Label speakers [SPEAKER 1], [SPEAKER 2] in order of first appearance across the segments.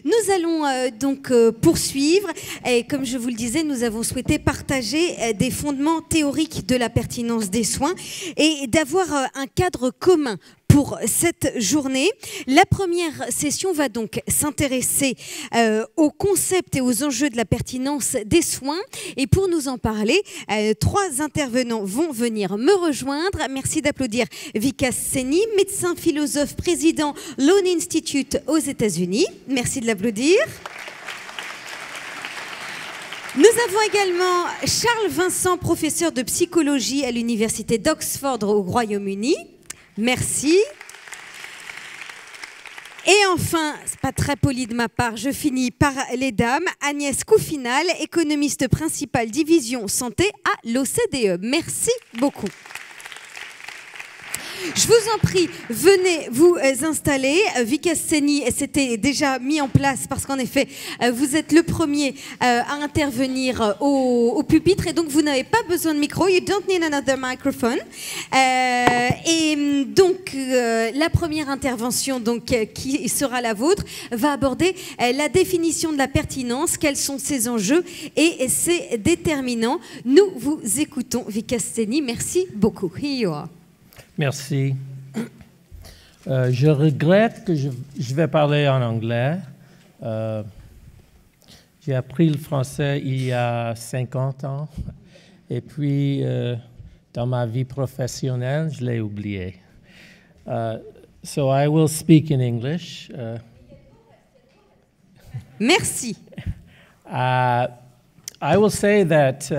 [SPEAKER 1] Nous allons poursuivre et comme je vous le disais, nous avons souhaité partager des fondements théoriques de la pertinence des soins et d'avoir un cadre commun pour cette journée. La première session va donc s'intéresser aux concepts et aux enjeux de la pertinence des soins. Et pour nous en parler, trois intervenants vont venir me rejoindre. Merci d'applaudir Vikas Seni, médecin philosophe, président Loan Institute aux États-Unis. Merci de l'applaudir. Nous avons également Charles Vincent, professeur de psychologie à l'université d'Oxford au Royaume-Uni. Merci. Et enfin, c'est pas très poli de ma part, je finis par les dames. Agnès Coufinal, économiste principale division santé à l'OCDE. Merci beaucoup. Je vous en prie, venez vous installer. Vikas Seni s'était déjà mis en place parce qu'en effet, vous êtes le premier à intervenir au pupitre et donc vous n'avez pas besoin de micro. You don't need another microphone. Et donc, la première intervention qui sera la vôtre va aborder la définition de la pertinence, quels sont ses enjeux et ses déterminants. Nous vous écoutons, Vikas Seni. Merci beaucoup. Here you are.
[SPEAKER 2] Merci. Je regrette que je vais parler en anglais. J'ai appris le français il y a 50 ans et puis dans ma vie professionnelle, je l'ai oublié. So I will speak in English.
[SPEAKER 1] Merci.
[SPEAKER 2] I will say that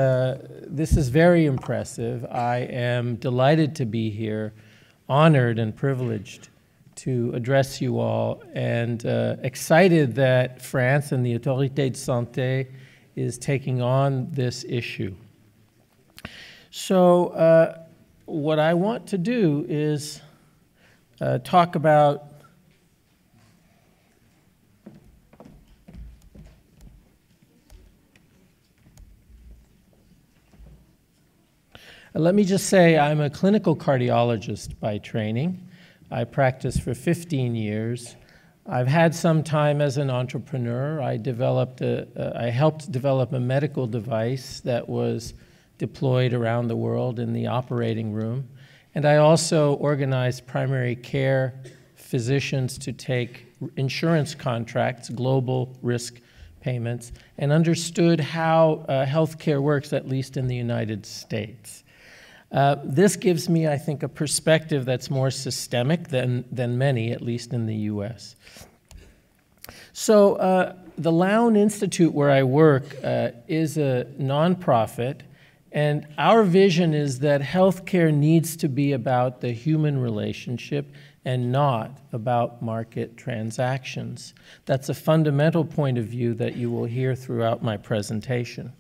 [SPEAKER 2] this is very impressive. I am delighted to be here, honored and privileged to address you all, and excited that France and the Autorité de Santé is taking on this issue. So what I want to do is talk about let me just say I'm a clinical cardiologist by training. I practiced for 15 years. I've had some time as an entrepreneur. I helped develop a medical device that was deployed around the world in the operating room. And I also organized primary care physicians to take insurance contracts, global risk payments, and understood how healthcare works, at least in the United States. This gives me, I think, a perspective that's more systemic than many, at least in the US. So the Lown Institute, where I work, is a nonprofit, and our vision is that healthcare needs to be about the human relationship and not about market transactions. That's a fundamental point of view that you will hear throughout my presentation.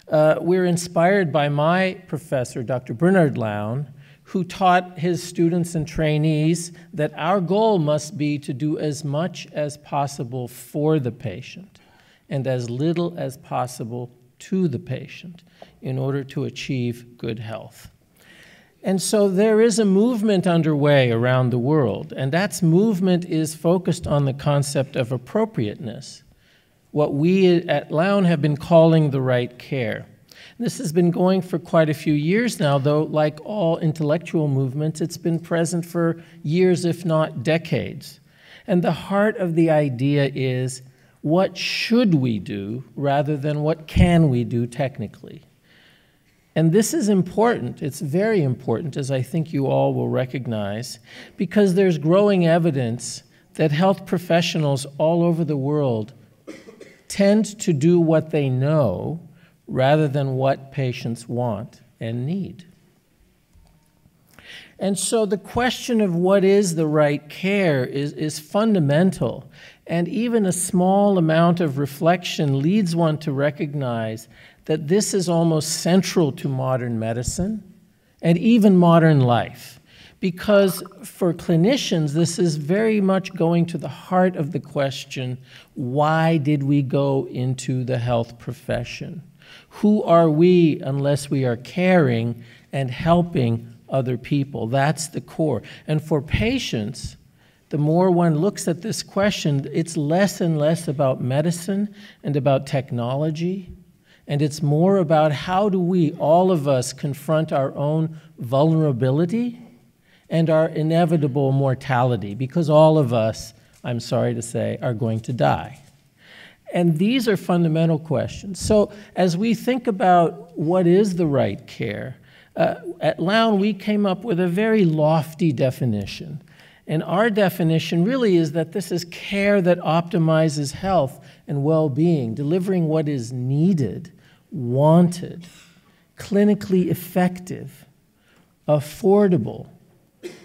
[SPEAKER 2] We're inspired by my professor, Dr. Bernard Lown, who taught his students and trainees that our goal must be to do as much as possible for the patient and as little as possible to the patient in order to achieve good health. And so there is a movement underway around the world, and that movement is focused on the concept of appropriateness, what we at Lown have been calling the right care. This has been going for quite a few years now, though like all intellectual movements, it's been present for years, if not decades. And the heart of the idea is, what should we do rather than what can we do technically? And this is important. It's very important, as I think you all will recognize, because there's growing evidence that health professionals all over the world tend to do what they know rather than what patients want and need. And so the question of what is the right care is fundamental, and even a small amount of reflection leads one to recognize that this is almost central to modern medicine and even modern life. Because for clinicians, this is very much going to the heart of the question, why did we go into the health profession? Who are we unless we are caring and helping other people? That's the core. And for patients, the more one looks at this question, it's less and less about medicine and about technology, and it's more about how do we, all of us, confront our own vulnerability and our inevitable mortality, because all of us, I'm sorry to say, are going to die. And these are fundamental questions. So as we think about what is the right care, at Lown we came up with a very lofty definition. And our definition really is that this is care that optimizes health and well-being, delivering what is needed, wanted, clinically effective, affordable,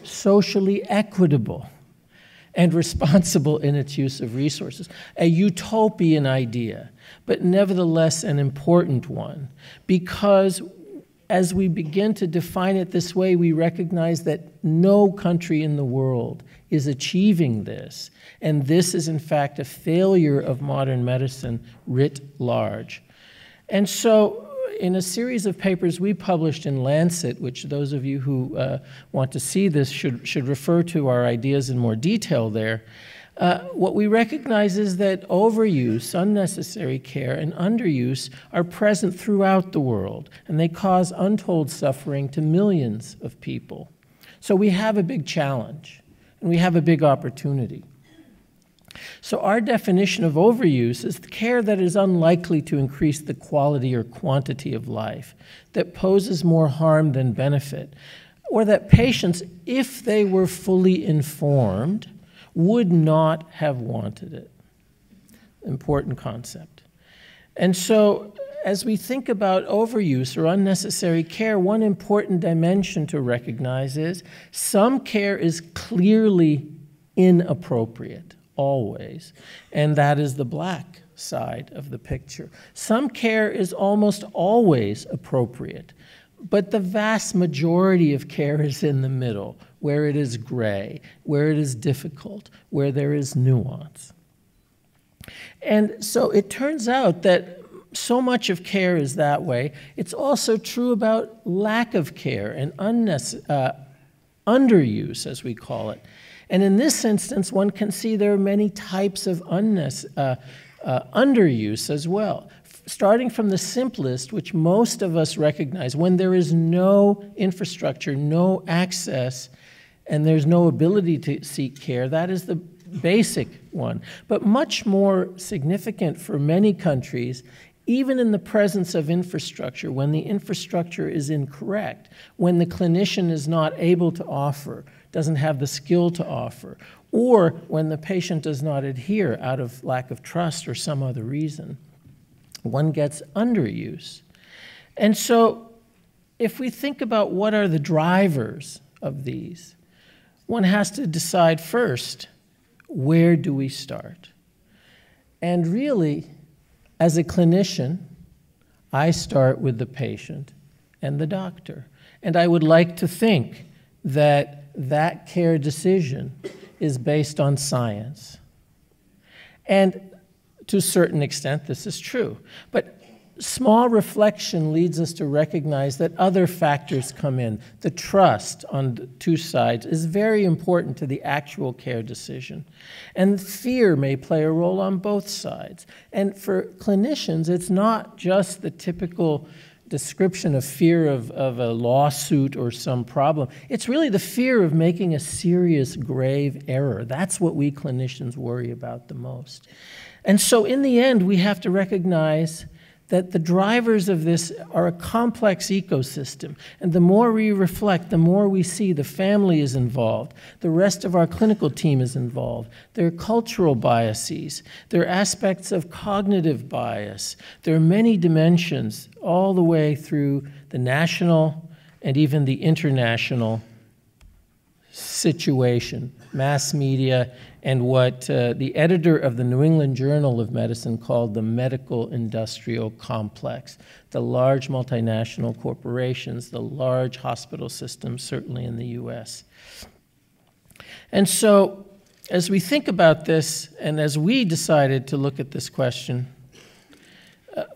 [SPEAKER 2] socially equitable, and responsible in its use of resources. A utopian idea, but nevertheless an important one, because as we begin to define it this way, we recognize that no country in the world is achieving this, and this is in fact a failure of modern medicine writ large. And so in a series of papers we published in Lancet, which those of you who want to see this should refer to our ideas in more detail there, what we recognize is that overuse, unnecessary care, and underuse are present throughout the world, and they cause untold suffering to millions of people. So we have a big challenge, and we have a big opportunity. So our definition of overuse is the care that is unlikely to increase the quality or quantity of life, that poses more harm than benefit, or that patients, if they were fully informed, would not have wanted it. Important concept. And so as we think about overuse or unnecessary care, one important dimension to recognize is some care is clearly inappropriate, always, and that is the black side of the picture. Some care is almost always appropriate, but the vast majority of care is in the middle, where it is gray, where it is difficult, where there is nuance. And so it turns out that so much of care is that way. It's also true about lack of care and underuse, as we call it. And in this instance, one can see there are many types of underuse as well. Starting from the simplest, which most of us recognize, when there is no infrastructure, no access, and there's no ability to seek care, that is the basic one. But much more significant for many countries, even in the presence of infrastructure, when the infrastructure is incorrect, when the clinician is not able to offer, doesn't have the skill to offer, or when the patient does not adhere out of lack of trust or some other reason, one gets underuse. And so if we think about what are the drivers of these, one has to decide first, where do we start? And really, as a clinician, I start with the patient and the doctor. And I would like to think that that care decision is based on science. And to a certain extent, this is true. But small reflection leads us to recognize that other factors come in. The trust on the two sides is very important to the actual care decision. And fear may play a role on both sides. And for clinicians, it's not just the typical description of fear of a lawsuit or some problem. It's really the fear of making a serious, grave error. That's what we clinicians worry about the most. And so in the end, we have to recognize that the drivers of this are a complex ecosystem. And the more we reflect, the more we see the family is involved, the rest of our clinical team is involved, there are cultural biases, there are aspects of cognitive bias, there are many dimensions all the way through the national and even the international situation, mass media, and what the editor of the New England Journal of Medicine called the medical industrial complex, the large multinational corporations, the large hospital systems, certainly in the US. And so as we think about this, and as we decided to look at this question,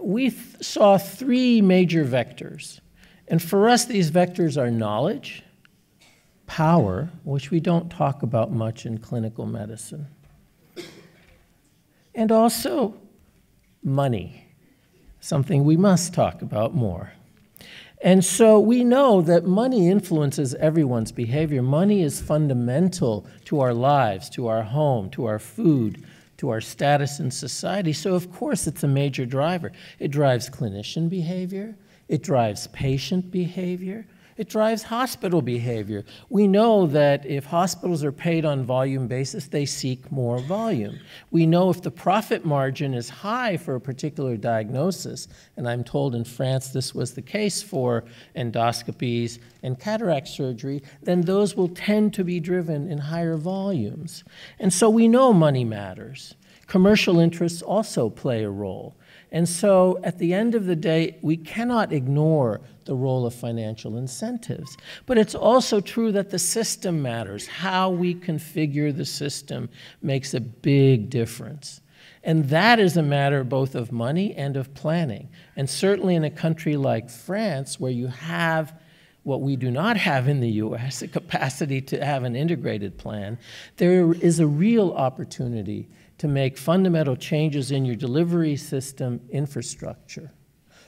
[SPEAKER 2] we saw three major vectors. And for us, these vectors are knowledge, power, which we don't talk about much in clinical medicine, and also money, something we must talk about more. And so we know that money influences everyone's behavior. Money is fundamental to our lives, to our home, to our food, to our status in society. So of course it's a major driver. It drives clinician behavior, it drives patient behavior, it drives hospital behavior. We know that if hospitals are paid on volume basis, they seek more volume. We know if the profit margin is high for a particular diagnosis, and I'm told in France this was the case for endoscopies and cataract surgery, then those will tend to be driven in higher volumes. And so we know money matters. Commercial interests also play a role. And so at the end of the day, we cannot ignore the role of financial incentives. But it's also true that the system matters. How we configure the system makes a big difference. And that is a matter both of money and of planning. And certainly in a country like France, where you have what we do not have in the US, the capacity to have an integrated plan, there is a real opportunity to make fundamental changes in your delivery system infrastructure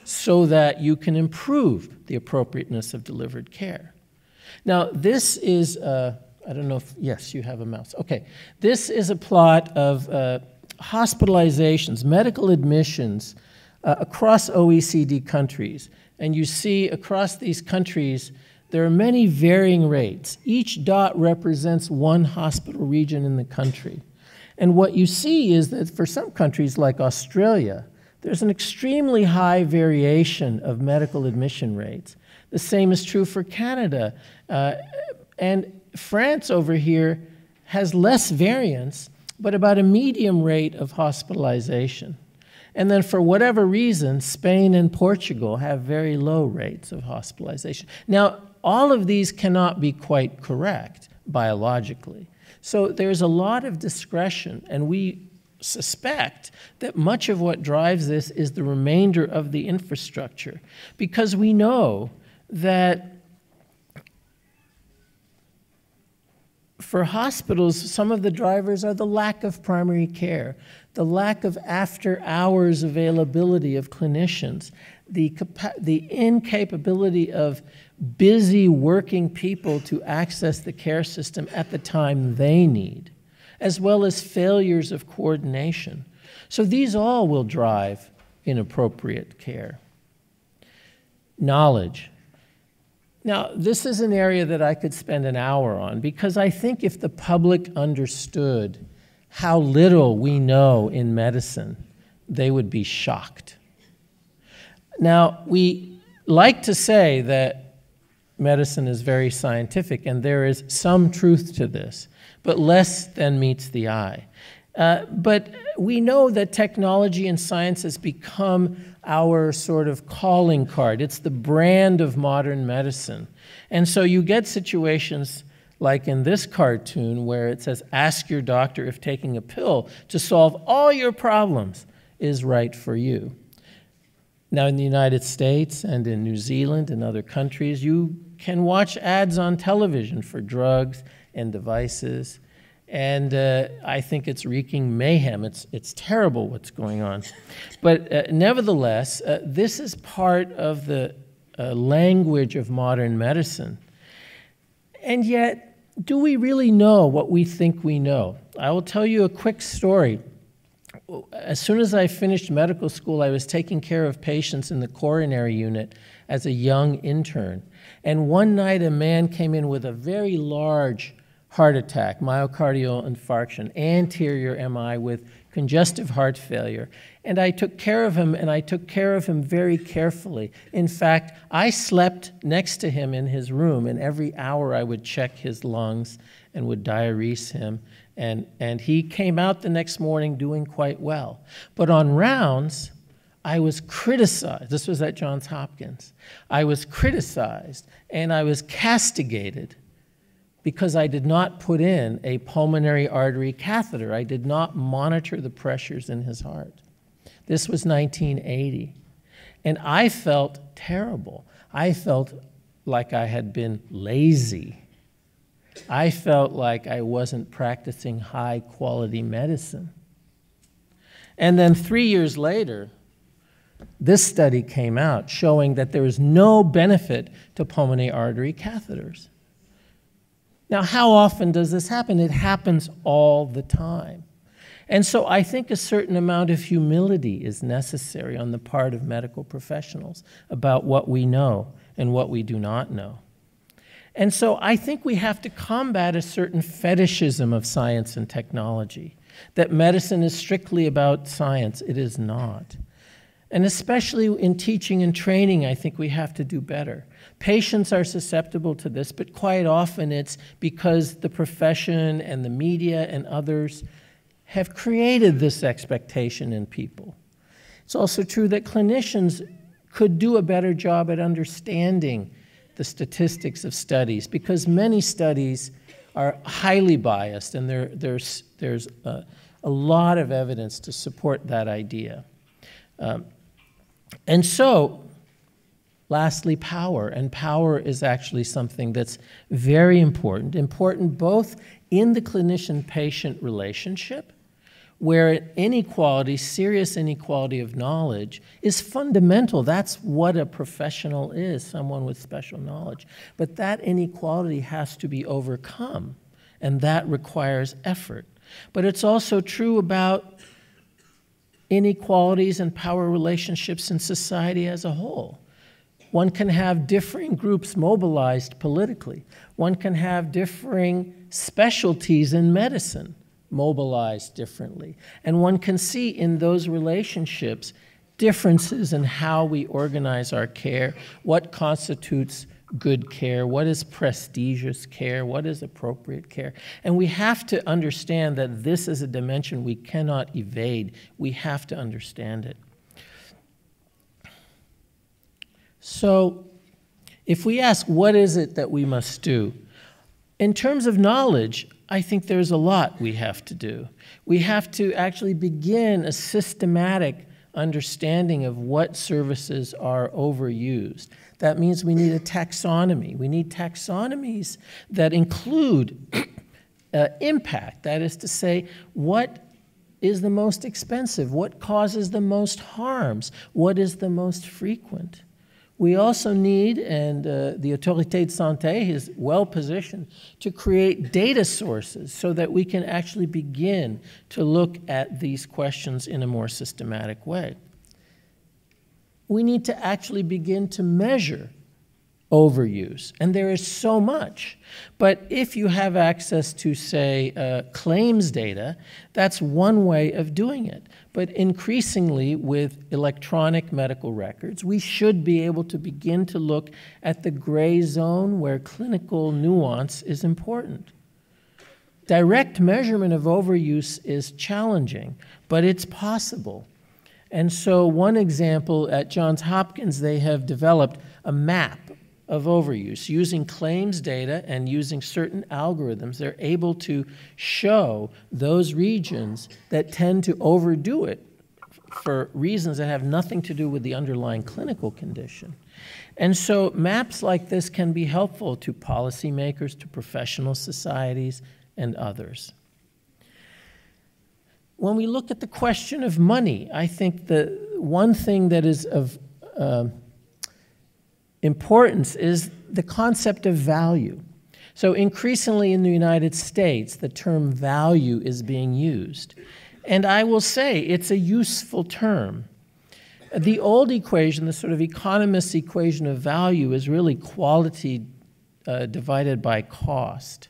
[SPEAKER 2] so that you can improve the appropriateness of delivered care. Now, this is, I don't know if, yes, you have a mouse. Okay, this is a plot of hospitalizations, medical admissions across OECD countries. And you see across these countries, there are many varying rates. Each dot represents one hospital region in the country. And what you see is that for some countries like Australia, there's an extremely high variation of medical admission rates. The same is true for Canada. And France over here has less variance, but about a medium rate of hospitalization. And then for whatever reason, Spain and Portugal have very low rates of hospitalization. Now, all of these cannot be quite correct biologically. So there's a lot of discretion, and we suspect that much of what drives this is the remainder of the infrastructure, because we know that for hospitals, some of the drivers are the lack of primary care, the lack of after-hours availability of clinicians, the incapability of busy working people to access the care system at the time they need, as well as failures of coordination. So these all will drive inappropriate care. Knowledge. Now, this is an area that I could spend an hour on, because I think if the public understood how little we know in medicine, they would be shocked. Now, we like to say that medicine is very scientific, and there is some truth to this, but less than meets the eye. But we know that technology and science has become our sort of calling card. It's the brand of modern medicine. And so you get situations like in this cartoon where it says, ask your doctor if taking a pill to solve all your problems is right for you. Now, in the United States and in New Zealand and other countries, you can watch ads on television for drugs and devices. And I think it's wreaking mayhem. It's terrible what's going on. But nevertheless, this is part of the language of modern medicine. And yet, do we really know what we think we know? I will tell you a quick story. As soon as I finished medical school, I was taking care of patients in the coronary unit as a young intern. And one night, a man came in with a very large heart attack, myocardial infarction, anterior MI with congestive heart failure. And I took care of him, and I took care of him very carefully. In fact, I slept next to him in his room, and every hour I would check his lungs and would diurese him. And he came out the next morning doing quite well. But on rounds, I was criticized. This was at Johns Hopkins. I was criticized, and I was castigated because I did not put in a pulmonary artery catheter. I did not monitor the pressures in his heart. This was 1980. And I felt terrible. I felt like I had been lazy I felt like I wasn't practicing high-quality medicine. And then 3 years later, this study came out showing that there is no benefit to pulmonary artery catheters. Now, how often does this happen? It happens all the time. And so I think a certain amount of humility is necessary on the part of medical professionals about what we know and what we do not know. And so I think we have to combat a certain fetishism of science and technology, that medicine is strictly about science. It is not. And especially in teaching and training, I think we have to do better. Patients are susceptible to this, but quite often it's because the profession and the media and others have created this expectation in people. It's also true that clinicians could do a better job at understanding the statistics of studies, because many studies are highly biased, and there's a lot of evidence to support that idea. And so, lastly, power. And power is actually something that's very important both in the clinician-patient relationship, where inequality, serious inequality of knowledge, is fundamental. That's what a professional is, someone with special knowledge. But that inequality has to be overcome, and that requires effort. But it's also true about inequalities and power relationships in society as a whole. One can have differing groups mobilized politically. One can have differing specialties in medicine mobilized differently. And one can see in those relationships differences in how we organize our care, what constitutes good care, what is prestigious care, what is appropriate care. And we have to understand that this is a dimension we cannot evade. We have to understand it. So if we ask what is it that we must do, in terms of knowledge, I think there's a lot we have to do. We have to actually begin a systematic understanding of what services are overused. That means we need a taxonomy. We need taxonomies that include impact. That is to say, what is the most expensive? What causes the most harms? What is the most frequent? We also need, and the Autorité de Santé is well positioned to create data sources so that we can actually begin to look at these questions in a more systematic way. We need to actually begin to measure overuse, and there is so much. But if you have access to, say, claims data, that's one way of doing it. But increasingly, with electronic medical records, we should be able to begin to look at the gray zone where clinical nuance is important. Direct measurement of overuse is challenging, but it's possible. And so one example, at Johns Hopkins, they have developed a map of overuse. Using claims data and using certain algorithms, they're able to show those regions that tend to overdo it for reasons that have nothing to do with the underlying clinical condition. And so maps like this can be helpful to policymakers, to professional societies, and others. When we look at the question of money, I think the one thing that is of importance is the concept of value. So increasingly in the United States, the term value is being used. And I will say it's a useful term. The old equation, the sort of economist's equation of value, is really quality divided by cost.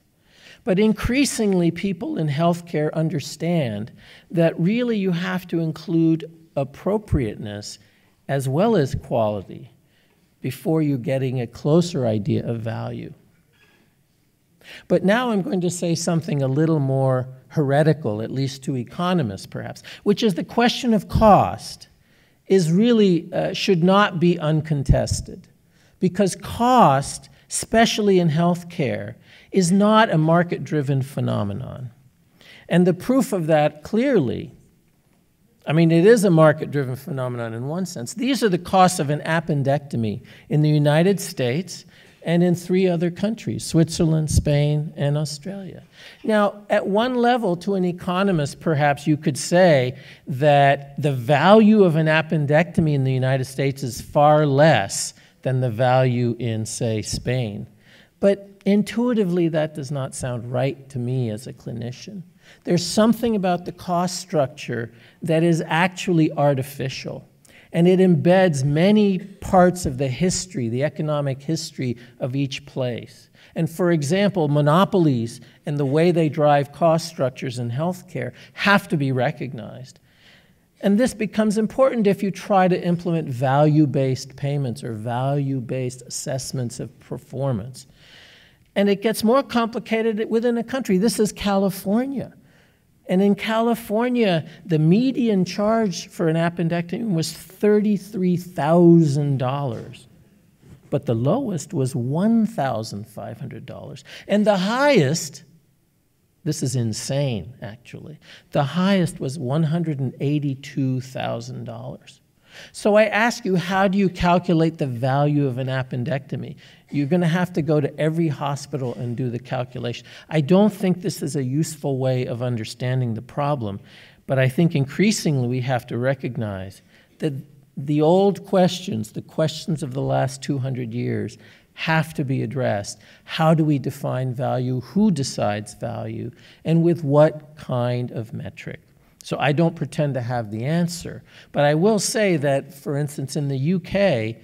[SPEAKER 2] But increasingly, people in healthcare understand that really you have to include appropriateness as well as quality before you're getting a closer idea of value. But now I'm going to say something a little more heretical, at least to economists perhaps, which is the question of cost is really, should not be uncontested. Because cost, especially in healthcare, is not a market-driven phenomenon. And the proof of that clearly, I mean, it is a market-driven phenomenon in one sense. These are the costs of an appendectomy in the United States and in 3 other countries, Switzerland, Spain, and Australia. Now, at one level, to an economist, perhaps you could say that the value of an appendectomy in the United States is far less than the value in, say, Spain. But intuitively, that does not sound right to me as a clinician. There's something about the cost structure that is actually artificial. And it embeds many parts of the history, the economic history of each place. And for example, monopolies and the way they drive cost structures in healthcare have to be recognized. And this becomes important if you try to implement value-based payments or value-based assessments of performance. And it gets more complicated within a country. This is California. And in California, the median charge for an appendectomy was $33,000. But the lowest was $1,500. And the highest, this is insane, actually, the highest was $182,000. So I ask you, how do you calculate the value of an appendectomy? You're going to have to go to every hospital and do the calculation. I don't think this is a useful way of understanding the problem, but I think increasingly we have to recognize that the old questions, the questions of the last 200 years, have to be addressed. How do we define value? Who decides value? And with what kind of metric? So I don't pretend to have the answer, but I will say that, for instance, in the UK,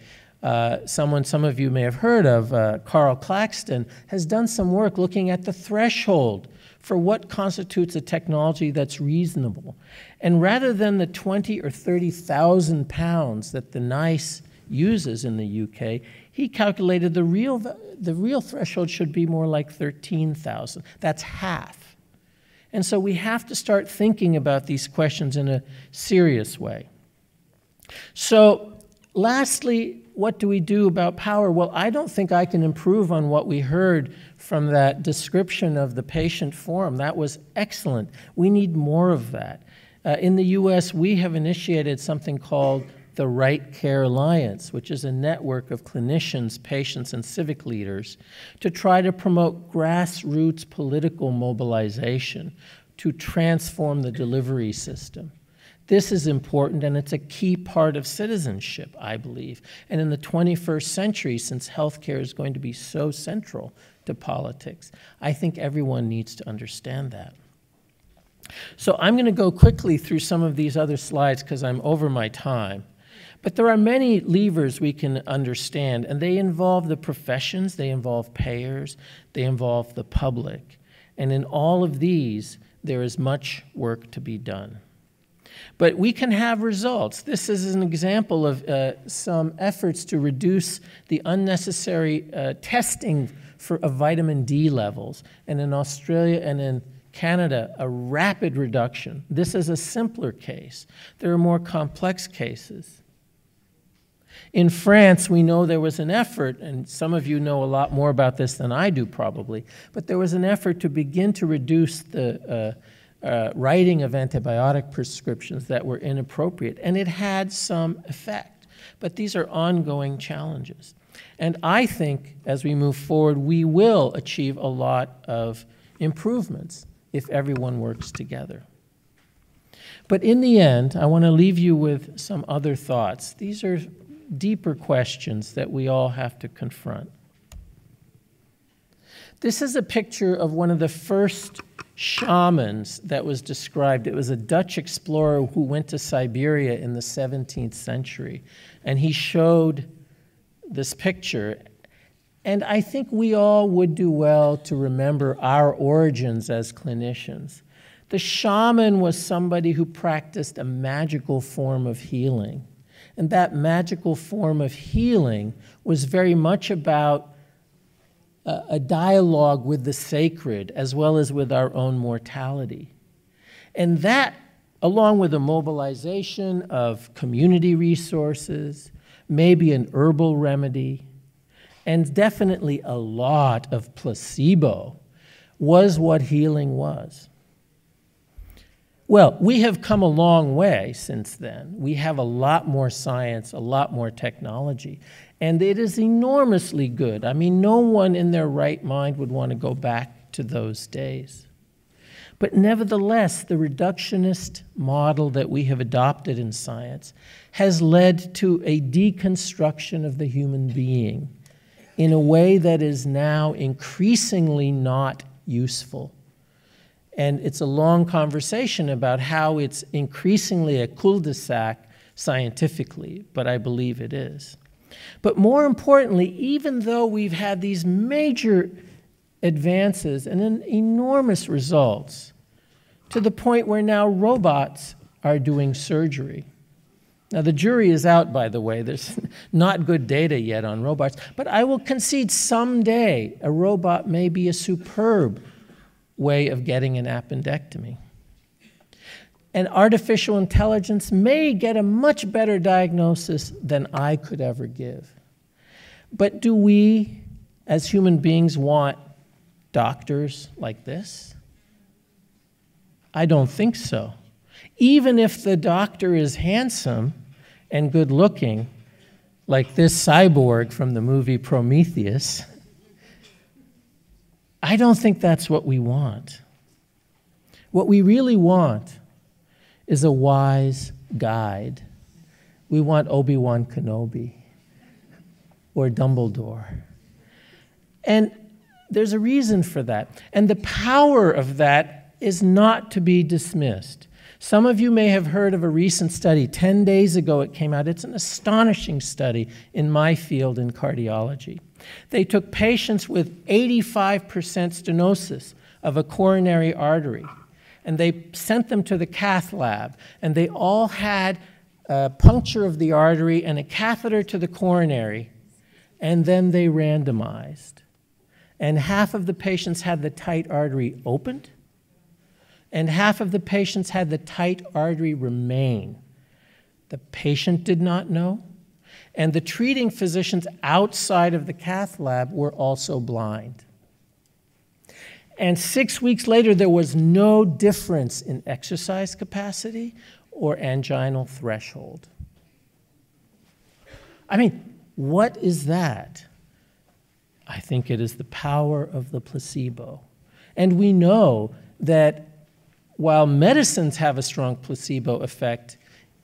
[SPEAKER 2] some of you may have heard of, Carl Claxton, has done some work looking at the threshold for what constitutes a technology that's reasonable. And rather than the 20 or 30,000 pounds that the NICE uses in the UK, he calculated the real threshold should be more like 13,000. That's half. And so we have to start thinking about these questions in a serious way. So lastly, what do we do about power? Well, I don't think I can improve on what we heard from that description of the patient forum. That was excellent. We need more of that. In the US, we have initiated something called the Right Care Alliance, which is a network of clinicians, patients, and civic leaders to try to promote grassroots political mobilization to transform the delivery system. This is important, and it's a key part of citizenship, I believe. And in the 21st century, since healthcare is going to be so central to politics, I think everyone needs to understand that. So I'm going to go quickly through some of these other slides because I'm over my time. But there are many levers we can understand, and they involve the professions, they involve payers, they involve the public. And in all of these, there is much work to be done. But we can have results. This is an example of some efforts to reduce the unnecessary testing of vitamin D levels. And in Australia and in Canada, a rapid reduction. This is a simpler case. There are more complex cases. In France, we know there was an effort, and some of you know a lot more about this than I do probably, but there was an effort to begin to reduce the writing of antibiotic prescriptions that were inappropriate, and it had some effect. But these are ongoing challenges. And I think as we move forward, we will achieve a lot of improvements if everyone works together. But in the end, I want to leave you with some other thoughts. These are deeper questions that we all have to confront. This is a picture of one of the first shamans that was described. It was a Dutch explorer who went to Siberia in the 17th century, and he showed this picture. And I think we all would do well to remember our origins as clinicians. The shaman was somebody who practiced a magical form of healing. And that magical form of healing was very much about a dialogue with the sacred as well as with our own mortality. And that, along with a mobilization of community resources, maybe an herbal remedy, and definitely a lot of placebo, was what healing was. Well, we have come a long way since then. We have a lot more science, a lot more technology. And it is enormously good. I mean, no one in their right mind would want to go back to those days. But nevertheless, the reductionist model that we have adopted in science has led to a deconstruction of the human being in a way that is now increasingly not useful. And it's a long conversation about how it's increasingly a cul-de-sac scientifically, but I believe it is. But more importantly, even though we've had these major advances and enormous results, to the point where now robots are doing surgery. Now, the jury is out, by the way. There's not good data yet on robots, but I will concede someday a robot may be a superb way of getting an appendectomy. And artificial intelligence may get a much better diagnosis than I could ever give. But do we, as human beings, want doctors like this? I don't think so. Even if the doctor is handsome and good-looking, like this cyborg from the movie Prometheus, I don't think that's what we want. What we really want is a wise guide. We want Obi-Wan Kenobi or Dumbledore. And there's a reason for that. And the power of that is not to be dismissed. Some of you may have heard of a recent study. 10 days ago it came out. It's an astonishing study in my field in cardiology. They took patients with 85% stenosis of a coronary artery, and they sent them to the cath lab, and they all had a puncture of the artery and a catheter to the coronary, and then they randomized. And half of the patients had the tight artery opened, and half of the patients had the tight artery remain. The patient did not know, and the treating physicians outside of the cath lab were also blind. And 6 weeks later, there was no difference in exercise capacity or anginal threshold. I mean, what is that? I think it is the power of the placebo. And we know that while medicines have a strong placebo effect,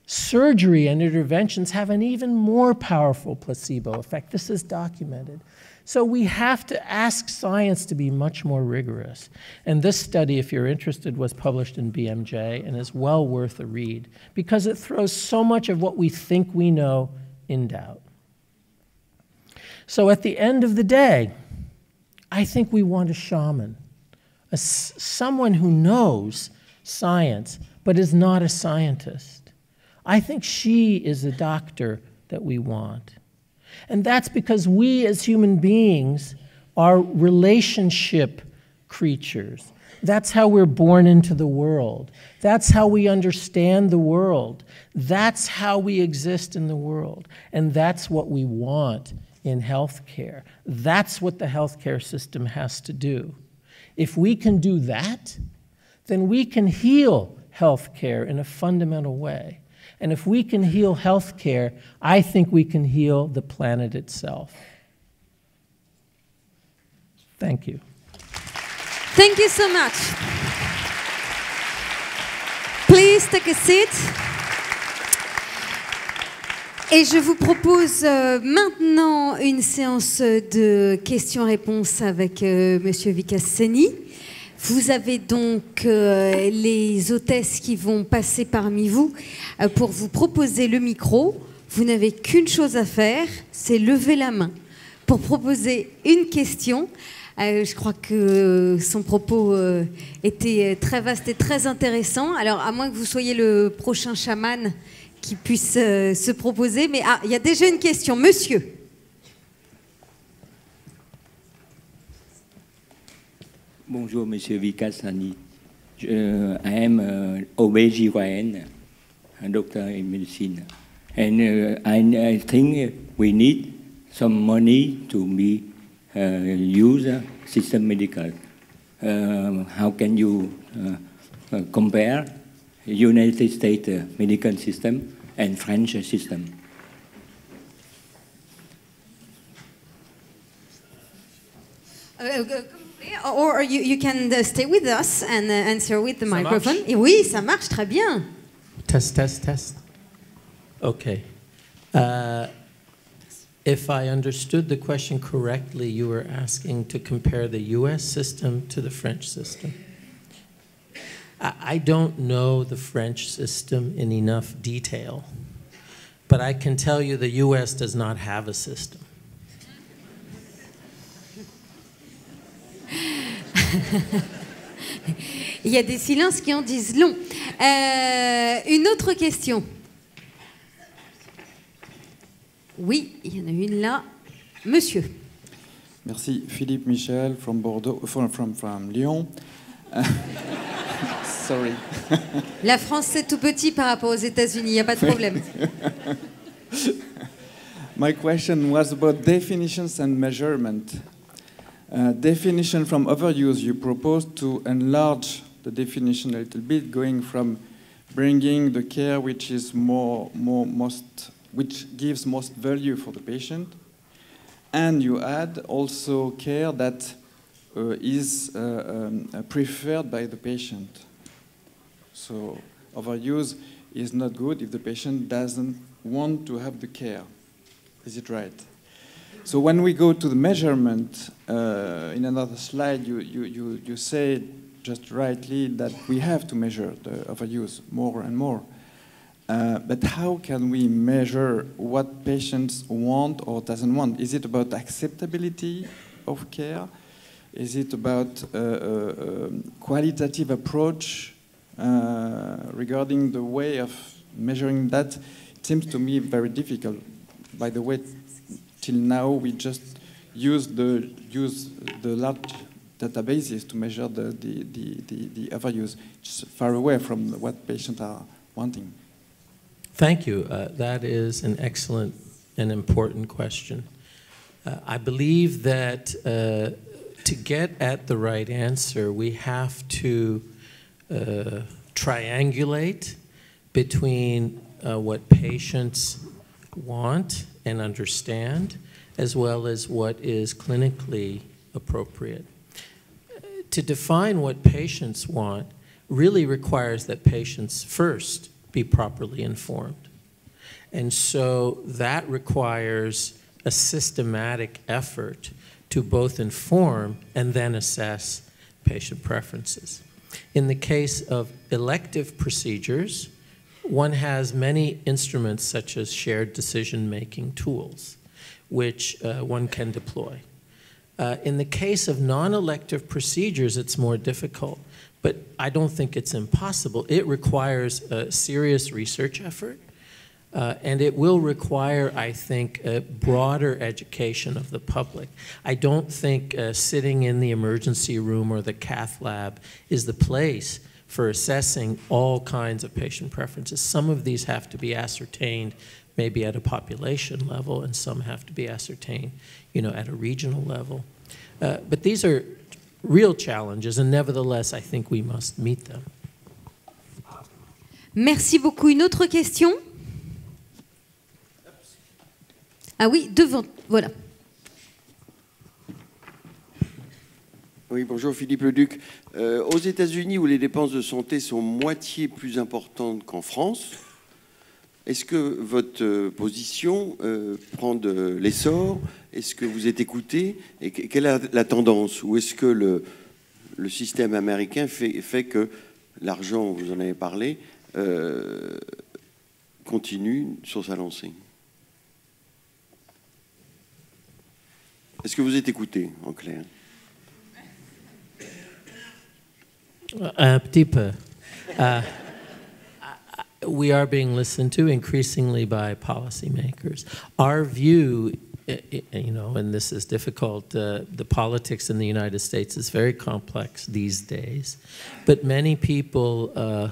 [SPEAKER 2] surgery and interventions have an even more powerful placebo effect. This is documented. So we have to ask science to be much more rigorous. And this study, if you're interested, was published in BMJ and is well worth a read because it throws so much of what we think we know in doubt. So at the end of the day, I think we want a shaman, someone who knows science but is not a scientist. I think she is a doctor that we want. And that's because we as human beings are relationship creatures. That's how we're born into the world. That's how we understand the world. That's how we exist in the world. And that's what we want in healthcare. That's what the healthcare system has to do. If we can do that, then we can heal healthcare in a fundamental way. And if we can heal healthcare, I think we can heal the planet itself. Thank you.
[SPEAKER 1] Thank you so much. Please take a seat. Et je vous propose maintenant une séance de questions-réponses avec Monsieur Vikas-Seni. Vous avez donc les hôtesses qui vont passer parmi vous pour vous proposer le micro. Vous n'avez qu'une chose à faire, c'est lever la main pour proposer une question. Je crois que son propos était très vaste et très intéressant. Alors, à moins que vous soyez le prochain chaman qui puisse se proposer. Mais il y a déjà une question. Monsieur.
[SPEAKER 3] Bonjour, Monsieur Vikas-Seni. I am OBGYN, a doctor in medicine. And I think we need some money to be use system medical. How can you compare United States medical system and French system?
[SPEAKER 1] Or you can stay with us and answer with the
[SPEAKER 2] Ça
[SPEAKER 1] microphone.
[SPEAKER 2] marche?
[SPEAKER 1] Et oui, ça marche très bien.
[SPEAKER 2] Test, test, test. Okay. If I understood the question correctly, you were asking to compare the US system to the French system. I don't know the French system in enough detail, but I can tell you the US does not have a system.
[SPEAKER 1] Il y a des silences qui en disent long. Une autre question. Oui, il y en a une là. Monsieur.
[SPEAKER 4] Merci. Philippe Michel from Bordeaux, from Lyon. Sorry.
[SPEAKER 1] La France, c'est tout petit par rapport aux États-Unis, il n'y a pas de problème.
[SPEAKER 4] My question was about definitions and measurement. Definition from overuse, you propose to enlarge the definition a little bit, going from bringing the care which is which gives most value for the patient, and you add also care that is preferred by the patient. So overuse is not good if the patient doesn't want to have the care. Is it right? So when we go to the measurement, in another slide, you say just rightly that we have to measure the overuse more and more. But how can we measure what patients want or doesn't want? Is it about acceptability of care? Is it about qualitative approach regarding the way of measuring that? It seems to me very difficult. By the way, till now we just use the large databases to measure the overuse. It's far away from what patients are wanting.
[SPEAKER 2] Thank you. That is an excellent and important question. I believe that to get at the right answer, we have to triangulate between what patients want and understand, as well as what is clinically appropriate. To define what patients want really requires that patients first be properly informed. And so that requires a systematic effort to both inform and then assess patient preferences. In the case of elective procedures, one has many instruments such as shared decision-making tools, which one can deploy. In the case of non-elective procedures, it's more difficult, but I don't think it's impossible. It requires a serious research effort, and it will require, I think, a broader education of the public. I don't think sitting in the emergency room or the cath lab is the place for assessing all kinds of patient preferences. Some of these have to be ascertained maybe at a population level, and some have to be ascertained, at a regional level. But these are real challenges, and nevertheless, I think we must meet them.
[SPEAKER 1] Merci beaucoup. Une autre question? Ah oui, devant, voilà.
[SPEAKER 5] Oui, bonjour Philippe Leduc. Aux États-Unis, où les dépenses de santé sont moitié plus importantes qu'en France, est-ce que votre position prend de l'essor? Est-ce que vous êtes écouté? Et quelle est la tendance? Ou est-ce que le système américain fait que l'argent, vous en avez parlé, continue sur sa lancée? Est-ce que vous êtes écouté, en clair?
[SPEAKER 2] Un petit peu. We are being listened to increasingly by policymakers. Our view, and this is difficult, the politics in the United States is very complex these days, but many people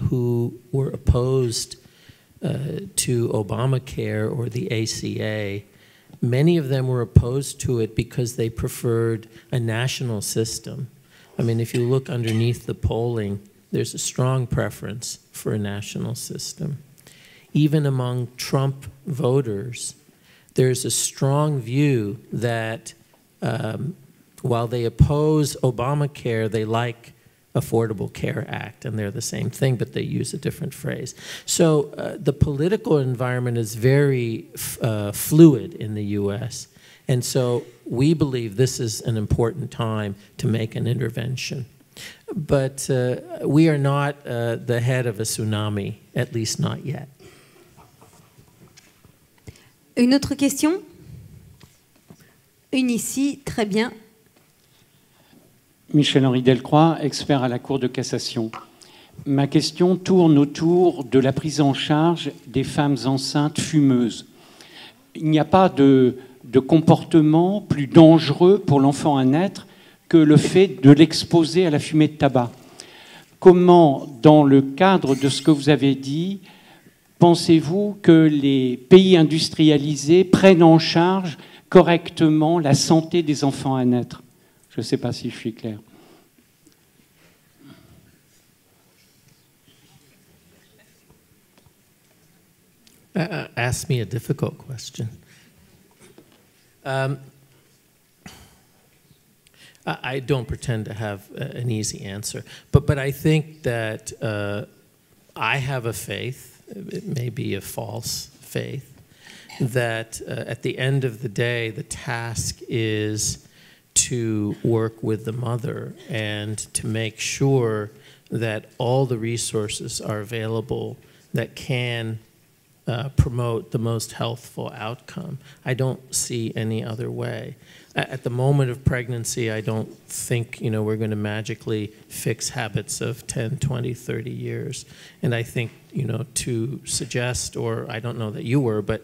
[SPEAKER 2] who were opposed to Obamacare or the ACA, many of them were opposed to it because they preferred a national system. I mean, if you look underneath the polling, there's a strong preference for a national system. Even among Trump voters, there's a strong view that while they oppose Obamacare, they like Affordable Care Act, and they're the same thing, but they use a different phrase. So the political environment is very fluid in the U.S., and so we believe this is an important time to make an intervention. But we are not the head of a tsunami, at least not yet.
[SPEAKER 1] Une autre question? Une ici, très bien.
[SPEAKER 6] Michel-Henri Delcroix, expert à la Cour de cassation. Ma question tourne autour de la prise en charge des femmes enceintes fumeuses. Il n'y a pas de comportement plus dangereux pour l'enfant à naître que le fait de l'exposer à la fumée de tabac. Comment, dans le cadre de ce que vous avez dit, pensez-vous que les pays industrialisés prennent en charge correctement la santé des enfants à naître? Je ne sais pas si je suis clair.
[SPEAKER 2] Ask me a difficult question. I don't pretend to have an easy answer, but I think that I have a faith, it may be a false faith, that at the end of the day, the task is to work with the mother and to make sure that all the resources are available that can promote the most healthful outcome. I don't see any other way. At the moment of pregnancy, I don't think we're going to magically fix habits of 10, 20, 30 years. And I think to suggest, or I don't know that you were, but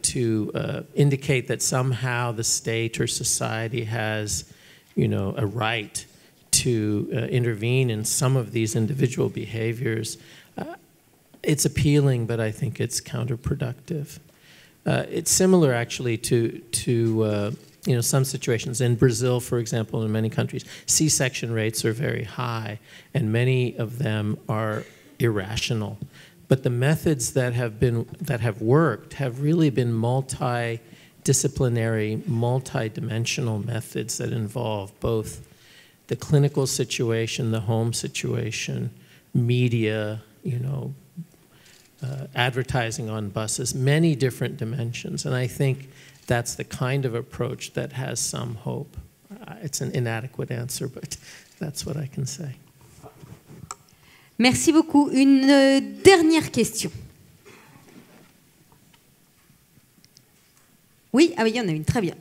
[SPEAKER 2] to indicate that somehow the state or society has a right to intervene in some of these individual behaviors, it's appealing, but I think it's counterproductive. It's similar, actually, to some situations. In Brazil, for example, in many countries, C-section rates are very high, and many of them are irrational. But the methods that have worked have really been multidisciplinary, multidimensional methods that involve both the clinical situation, the home situation, media, advertising on buses, many different dimensions. And I think that's the kind of approach that has some hope. It's an inadequate answer, but that's what I can say.
[SPEAKER 1] Merci beaucoup. Une dernière question. Oui, il y en a une, très bien.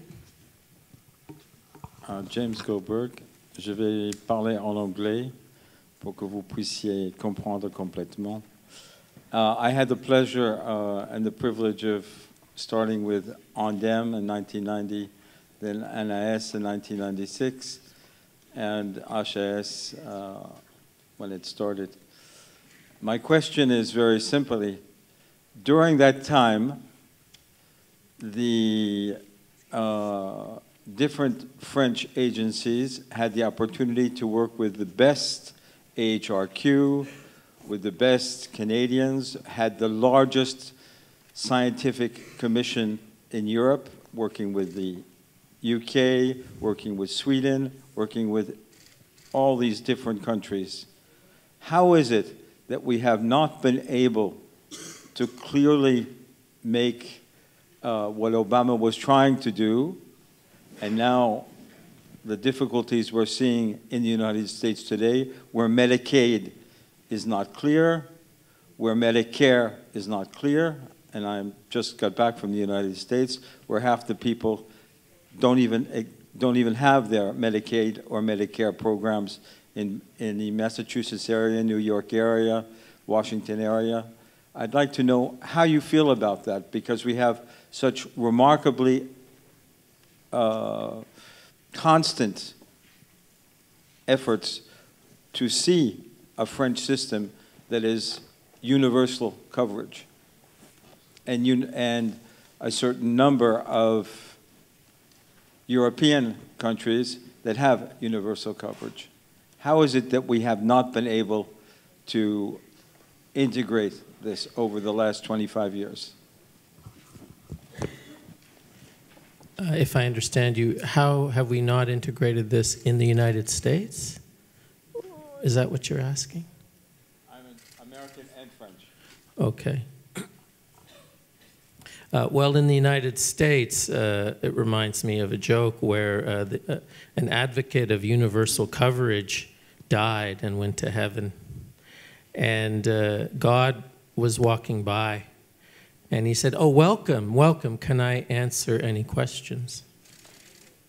[SPEAKER 7] James Goldberg, je vais parler en anglais pour que vous puissiez comprendre complètement. I had the pleasure and the privilege of starting with ONDEM in 1990, then NIS in 1996, and HAS when it started. My question is very simply, during that time, the different French agencies had the opportunity to work with the best AHRQ, with the best Canadians, had the largest scientific commission in Europe, working with the UK, working with Sweden, working with all these different countries. How is it that we have not been able to clearly make what Obama was trying to do, and now the difficulties we're seeing in the United States today, where Medicaid is not clear, where Medicare is not clear, and I just got back from the United States, where half the people don't even have their Medicaid or Medicare programs in the Massachusetts area, New York area, Washington area. I'd like to know how you feel about that, because we have such remarkably constant efforts to see a French system that is universal coverage, and a certain number of European countries that have universal coverage. How is it that we have not been able to integrate this over the last 25 years?
[SPEAKER 2] if I understand you, how have we not integrated this in the United States? Is that what you're asking?
[SPEAKER 7] I'm American and French.
[SPEAKER 2] Okay. Well, in the United States, it reminds me of a joke where an advocate of universal coverage died and went to heaven. And God was walking by, and he said, "Oh, welcome, welcome. Can I answer any questions?"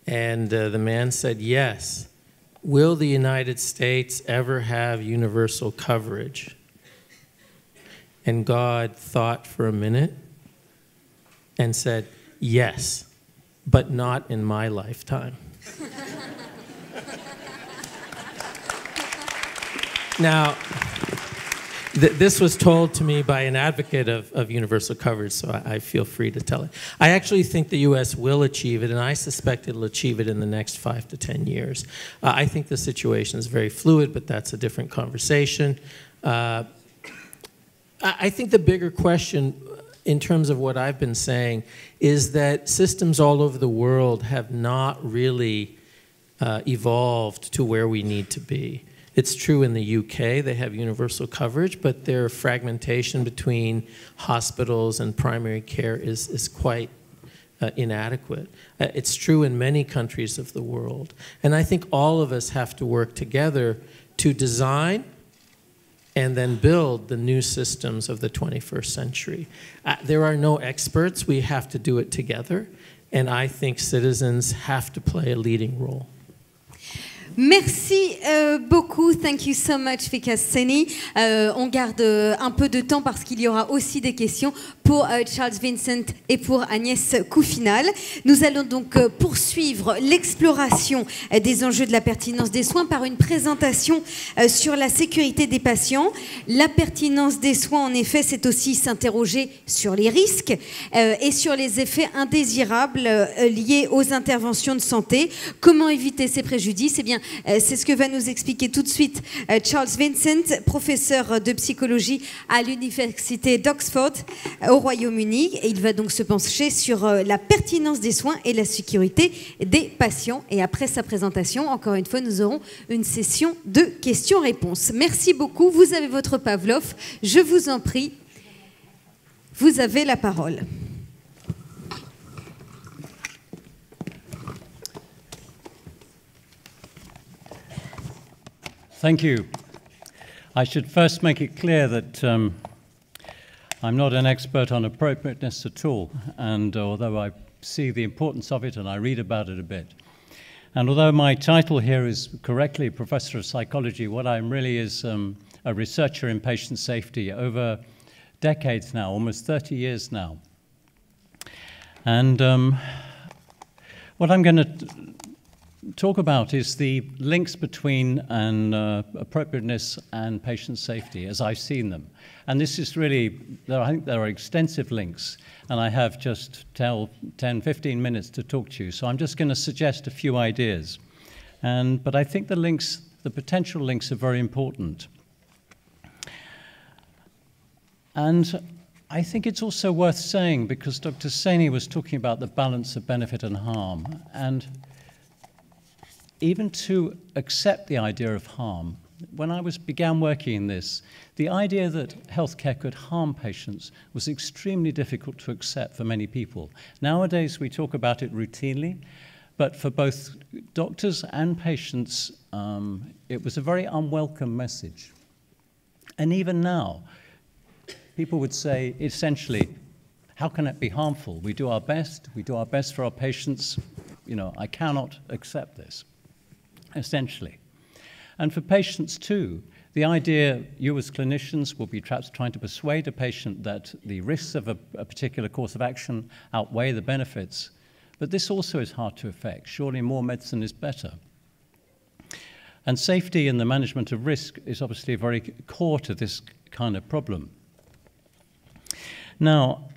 [SPEAKER 2] And the man said, "Yes. Will the United States ever have universal coverage?" And God thought for a minute and said, "Yes, but not in my lifetime." Now, this was told to me by an advocate of universal coverage, so I feel free to tell it. I actually think the U.S. will achieve it, and I suspect it'll achieve it in the next 5 to 10 years. I think the situation is very fluid, but that's a different conversation. I think the bigger question, in terms of what I've been saying, is that systems all over the world have not really evolved to where we need to be. It's true in the UK, they have universal coverage, but their fragmentation between hospitals and primary care is quite inadequate. It's true in many countries of the world. And I think all of us have to work together to design and then build the new systems of the 21st century. There are no experts, we have to do it together, and I think citizens have to play a leading role.
[SPEAKER 1] Merci beaucoup. Thank you so much, Vikas Seni. On garde un peu de temps parce qu'il y aura aussi des questions pour Charles Vincent et pour Agnès Koufinal. Nous allons donc poursuivre l'exploration des enjeux de la pertinence des soins par une présentation sur la sécurité des patients. La pertinence des soins, en effet, c'est aussi s'interroger sur les risques et sur les effets indésirables liés aux interventions de santé. Comment éviter ces préjudices? Eh bien, c'est ce que va nous expliquer tout de suite Charles Vincent, professeur de psychologie à l'université d'Oxford au Royaume-Uni. Et il va donc se pencher sur la pertinence des soins et la sécurité des patients. Et après sa présentation, encore une fois, nous aurons une session de questions-réponses. Merci beaucoup. Vous avez votre Pavlov. Je vous en prie, vous avez la parole.
[SPEAKER 8] Thank you. I should first make it clear that I'm not an expert on appropriateness at all, and although I see the importance of it and I read about it a bit, and although my title here is correctly Professor of Psychology, what I'm really is a researcher in patient safety over decades now, almost 30 years now. And what I'm going to talk about is the links between appropriateness and patient safety as I've seen them. And this is really, I think there are extensive links, and I have just 10, 15 minutes to talk to you. So I'm just going to suggest a few ideas. But I think the links, the potential links, are very important. And I think it's also worth saying, because Dr. Seni was talking about the balance of benefit and harm, and even to accept the idea of harm. When I began working in this, the idea that healthcare could harm patients was extremely difficult to accept for many people. Nowadays, we talk about it routinely, but for both doctors and patients, it was a very unwelcome message. And even now, people would say, essentially, how can it be harmful? We do our best for our patients. You know, I cannot accept this. Essentially. And for patients too, the idea, you as clinicians will be perhaps trying to persuade a patient that the risks of a particular course of action outweigh the benefits, but this also is hard to effect. Surely more medicine is better. And safety and the management of risk is obviously very core to this kind of problem. Now,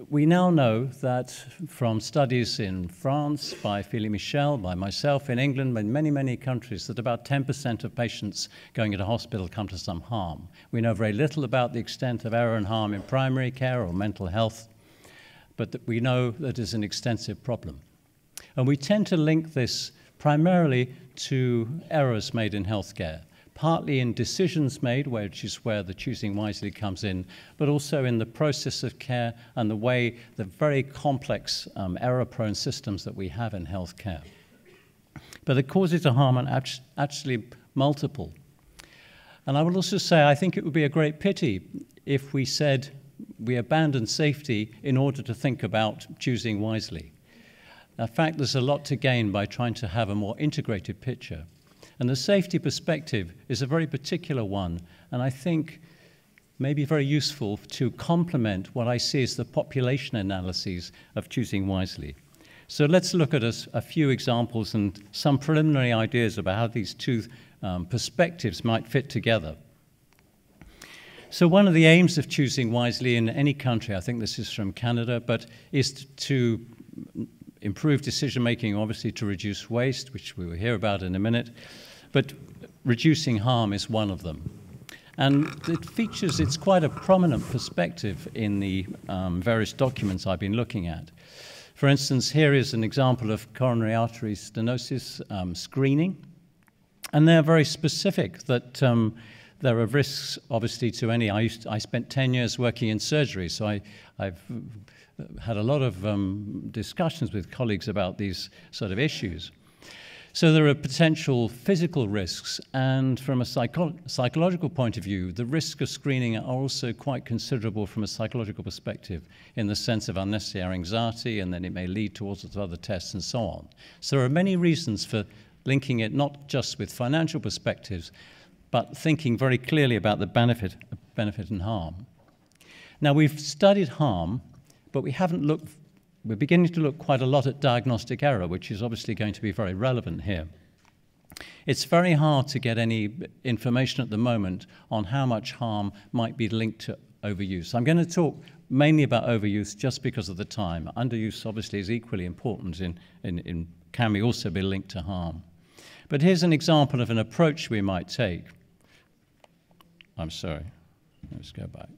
[SPEAKER 8] we now know that from studies in France by Philippe Michel, by myself in England, in many, many countries, that about 10% of patients going into hospital come to some harm. We know very little about the extent of error and harm in primary care or mental health. but that we know that is an extensive problem. And we tend to link this primarily to errors made in healthcare, partly in decisions made, which is where the choosing wisely comes in, but also in the process of care and the way the very complex error-prone systems that we have in healthcare. But the causes of harm are actually multiple. And I will also say I think it would be a great pity if we said we abandon safety in order to think about choosing wisely. In fact, there's a lot to gain by trying to have a more integrated picture. And the safety perspective is a very particular one, and I think may be very useful to complement what I see as the population analyses of choosing wisely. So let's look at a few examples and some preliminary ideas about how these two perspectives might fit together. So one of the aims of choosing wisely in any country, I think this is from Canada, but is to improve decision-making, obviously to reduce waste, which we will hear about in a minute, but reducing harm is one of them. And it's quite a prominent perspective in the various documents I've been looking at. For instance, here is an example of coronary artery stenosis screening, and they're very specific that there are risks, obviously, to any. I spent 10 years working in surgery, so I've had a lot of discussions with colleagues about these sort of issues. So there are potential physical risks, and from a psychological point of view, the risk of screening are also quite considerable from a psychological perspective, in the sense of unnecessary anxiety, and then it may lead to all sorts of other tests and so on. So there are many reasons for linking it not just with financial perspectives, but thinking very clearly about the benefit and harm. Now, we've studied harm, but we're beginning to look quite a lot at diagnostic error, which is obviously going to be very relevant here. It's very hard to get any information at the moment on how much harm might be linked to overuse. I'm going to talk mainly about overuse just because of the time. Underuse obviously is equally important can also be linked to harm. But here's an example of an approach we might take. I'm sorry, let's go back.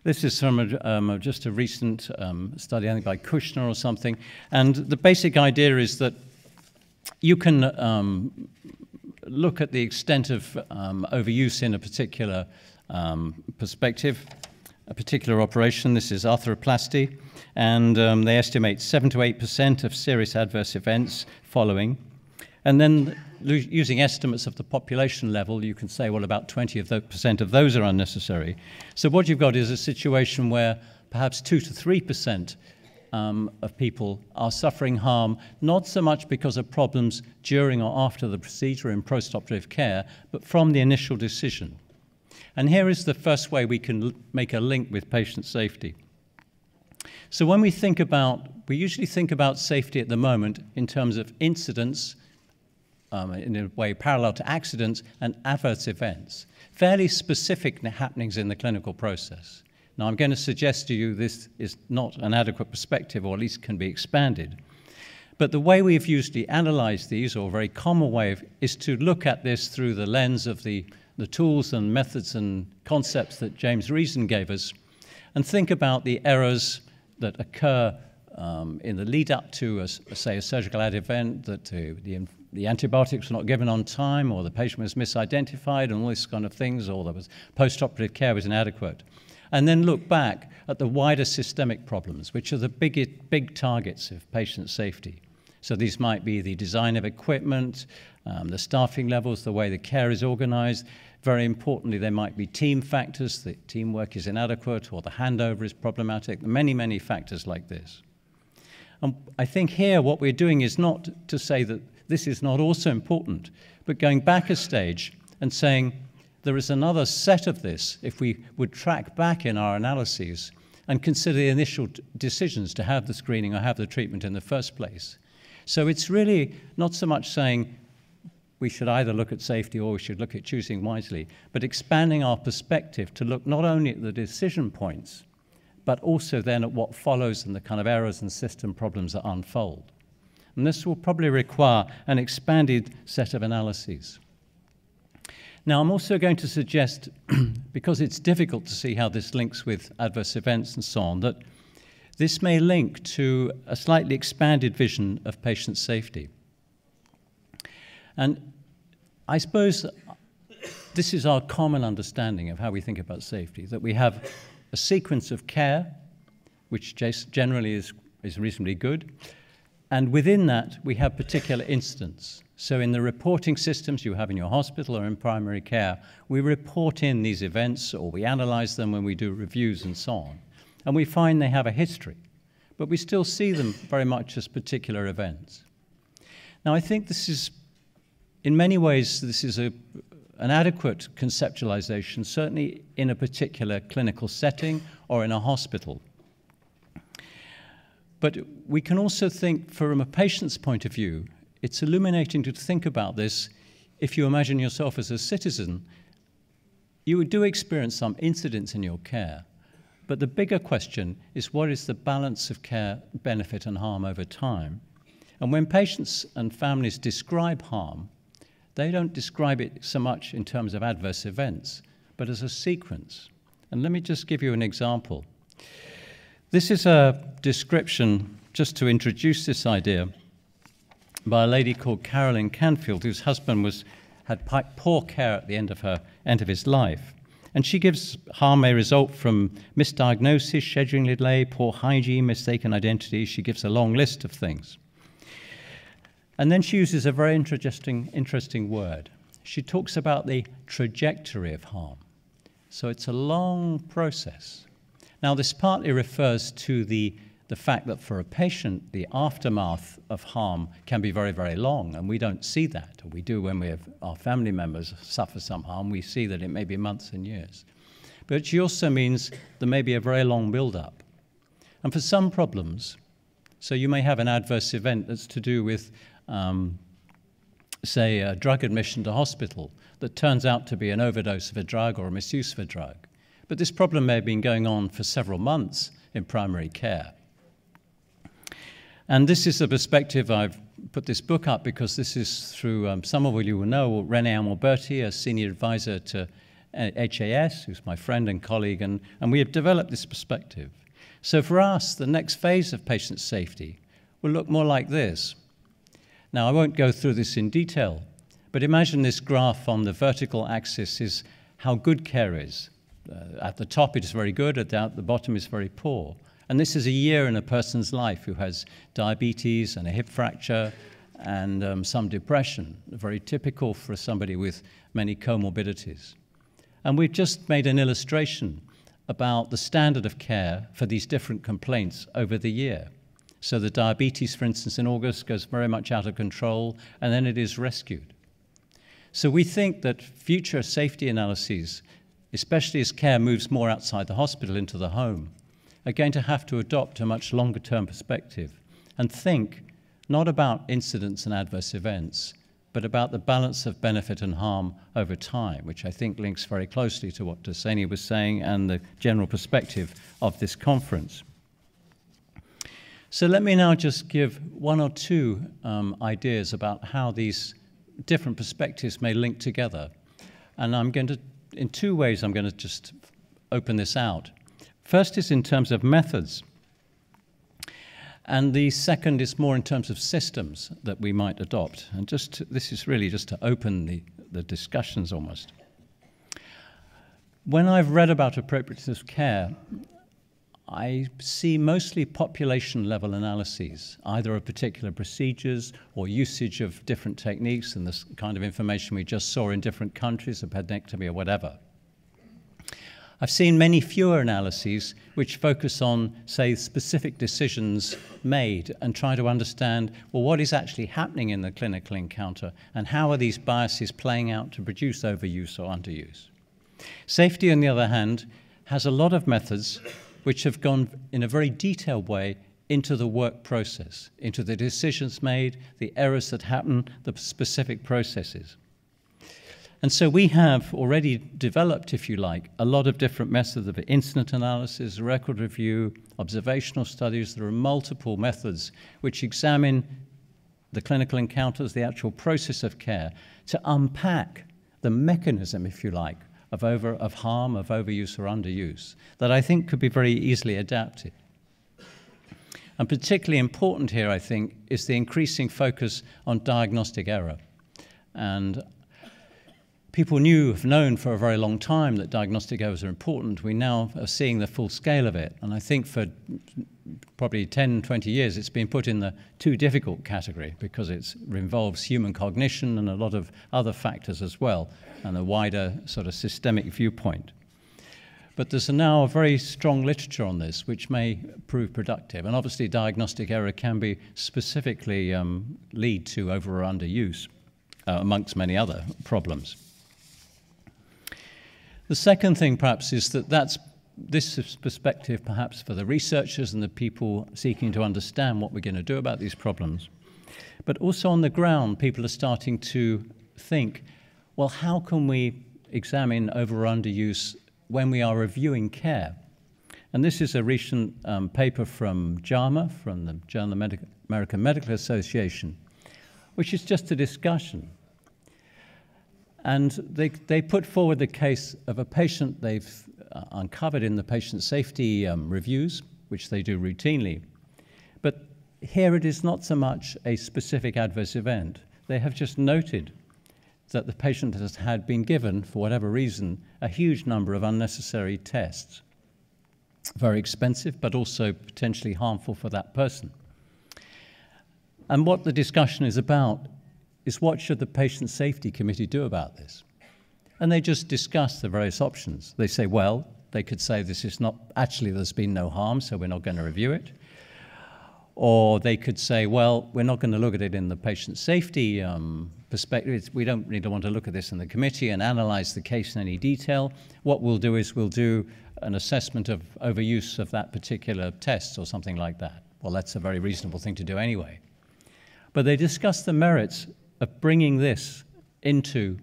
[SPEAKER 8] This is from just a recent study, I think by Kushner or something. And the basic idea is that you can look at the extent of overuse in a particular perspective, a particular operation. This is arthroplasty. And they estimate 7 to 8% of serious adverse events following. And then using estimates of the population level, you can say, well, about 20% of those are unnecessary. So what you've got is a situation where perhaps 2 to 3% of people are suffering harm, not so much because of problems during or after the procedure in postoperative care, but from the initial decision. And here is the first way we can make a link with patient safety. So when we usually think about safety at the moment in terms of incidents, in a way parallel to accidents and adverse events, fairly specific happenings in the clinical process. Now, I'm going to suggest to you this is not an adequate perspective, or at least can be expanded. But the way we've usually analyzed these, or a very common way, is to look at this through the lens of the tools and methods and concepts that James Reason gave us, and think about the errors that occur in the lead up to, say, a surgical ad event, that the antibiotics were not given on time, or the patient was misidentified, and all these kind of things, or there was post-operative care was inadequate. And then look back at the wider systemic problems, which are the big targets of patient safety. So these might be the design of equipment, the staffing levels, the way the care is organized. Very importantly, there might be team factors, that teamwork is inadequate, or the handover is problematic, many, many factors like this. And I think here what we're doing is not to say that this is not also important, but going back a stage and saying there is another set of this if we would track back in our analyses and consider the initial decisions to have the screening or have the treatment in the first place. So it's really not so much saying we should either look at safety or we should look at choosing wisely, but expanding our perspective to look not only at the decision points, but also then at what follows and the kind of errors and system problems that unfold. And this will probably require an expanded set of analyses. Now, I'm also going to suggest, because it's difficult to see how this links with adverse events and so on, that this may link to a slightly expanded vision of patient safety. And I suppose this is our common understanding of how we think about safety, that we have a sequence of care, which generally is reasonably good, and within that we have particular incidents. So in the reporting systems you have in your hospital or in primary care, we report in these events or we analyze them when we do reviews and so on. And we find they have a history, but we still see them very much as particular events. Now, I think this is, in many ways, this is an adequate conceptualization, certainly in a particular clinical setting or in a hospital. But we can also think, from a patient's point of view, it's illuminating to think about this. If you imagine yourself as a citizen, you do experience some incidents in your care. But the bigger question is, what is the balance of care, benefit, and harm over time? And when patients and families describe harm, they don't describe it so much in terms of adverse events, but as a sequence. And let me just give you an example. This is a description, just to introduce this idea, by a lady called Carolyn Canfield, whose husband had poor care at the end of his life. And she gives harm may result from misdiagnosis, scheduling delay, poor hygiene, mistaken identity. She gives a long list of things. And then she uses a very interesting word. She talks about the trajectory of harm. So it's a long process. Now, this partly refers to the fact that for a patient, the aftermath of harm can be very, very long, and we don't see that. We do when our family members suffer some harm. We see that it may be months and years. But she also means there may be a very long build-up. And for some problems, so you may have an adverse event that's to do with, say, a drug admission to hospital that turns out to be an overdose of a drug or a misuse of a drug. But this problem may have been going on for several months in primary care. And this is the perspective. I've put this book up because this is through, some of you will know, René Amorberti, a senior advisor to HAS, who's my friend and colleague, and we have developed this perspective. So for us, the next phase of patient safety will look more like this. Now, I won't go through this in detail, but imagine this graph on the vertical axis is how good care is. At the top, it is very good. At the bottom, it's very poor. And this is a year in a person's life who has diabetes and a hip fracture and some depression, very typical for somebody with many comorbidities. And we've just made an illustration about the standard of care for these different complaints over the year. So the diabetes, for instance, in August goes very much out of control, and then it is rescued. So we think that future safety analyses, especially as care moves more outside the hospital into the home, are going to have to adopt a much longer-term perspective and think not about incidents and adverse events, but about the balance of benefit and harm over time, which I think links very closely to what Dasani was saying and the general perspective of this conference. So let me now just give one or two ideas about how these different perspectives may link together. And I'm going to, in two ways, I'm going to just open this out. First is in terms of methods, and the second is more in terms of systems that we might adopt. And this is really just to open the discussions almost. When I've read about appropriateness of care, I see mostly population-level analyses, either of particular procedures or usage of different techniques and the kind of information we just saw in different countries, a appendectomy or whatever. I've seen many fewer analyses which focus on, say, specific decisions made and try to understand, well, what is actually happening in the clinical encounter and how are these biases playing out to produce overuse or underuse. Safety, on the other hand, has a lot of methods which have gone in a very detailed way into the work process, into the decisions made, the errors that happen, the specific processes. And so we have already developed, if you like, a lot of different methods of incident analysis, record review, observational studies. There are multiple methods which examine the clinical encounters, the actual process of care, to unpack the mechanism, if you like, of harm, of overuse or underuse, that I think could be very easily adapted. And particularly important here, I think, is the increasing focus on diagnostic error. And people have known for a very long time that diagnostic errors are important. We now are seeing the full scale of it. And I think for probably 10, 20 years, it's been put in the too difficult category because it involves human cognition and a lot of other factors as well, and a wider sort of systemic viewpoint. But there's now a very strong literature on this, which may prove productive. And obviously, diagnostic error can be specifically lead to over or underuse, amongst many other problems. The second thing, perhaps, is that this is perspective, perhaps, for the researchers and the people seeking to understand what we're going to do about these problems. But also on the ground, people are starting to think, well, how can we examine over or underuse when we are reviewing care? And this is a recent paper from JAMA, from the Journal of American Medical Association, which is just a discussion. And they put forward the case of a patient they've uncovered in the patient safety reviews, which they do routinely. But here it is not so much a specific adverse event. They have just noted that the patient has been given, for whatever reason, a huge number of unnecessary tests. Very expensive, but also potentially harmful for that person. And what the discussion is about is what should the Patient Safety Committee do about this? And they just discuss the various options. They say, well, they could say this is not, actually there's been no harm, so we're not going to review it. Or they could say, well, we're not going to look at it in the patient safety perspective. We don't really want to look at this in the committee and analyze the case in any detail. What we'll do is we'll do an assessment of overuse of that particular test or something like that. Well, that's a very reasonable thing to do anyway. But they discuss the merits of bringing this into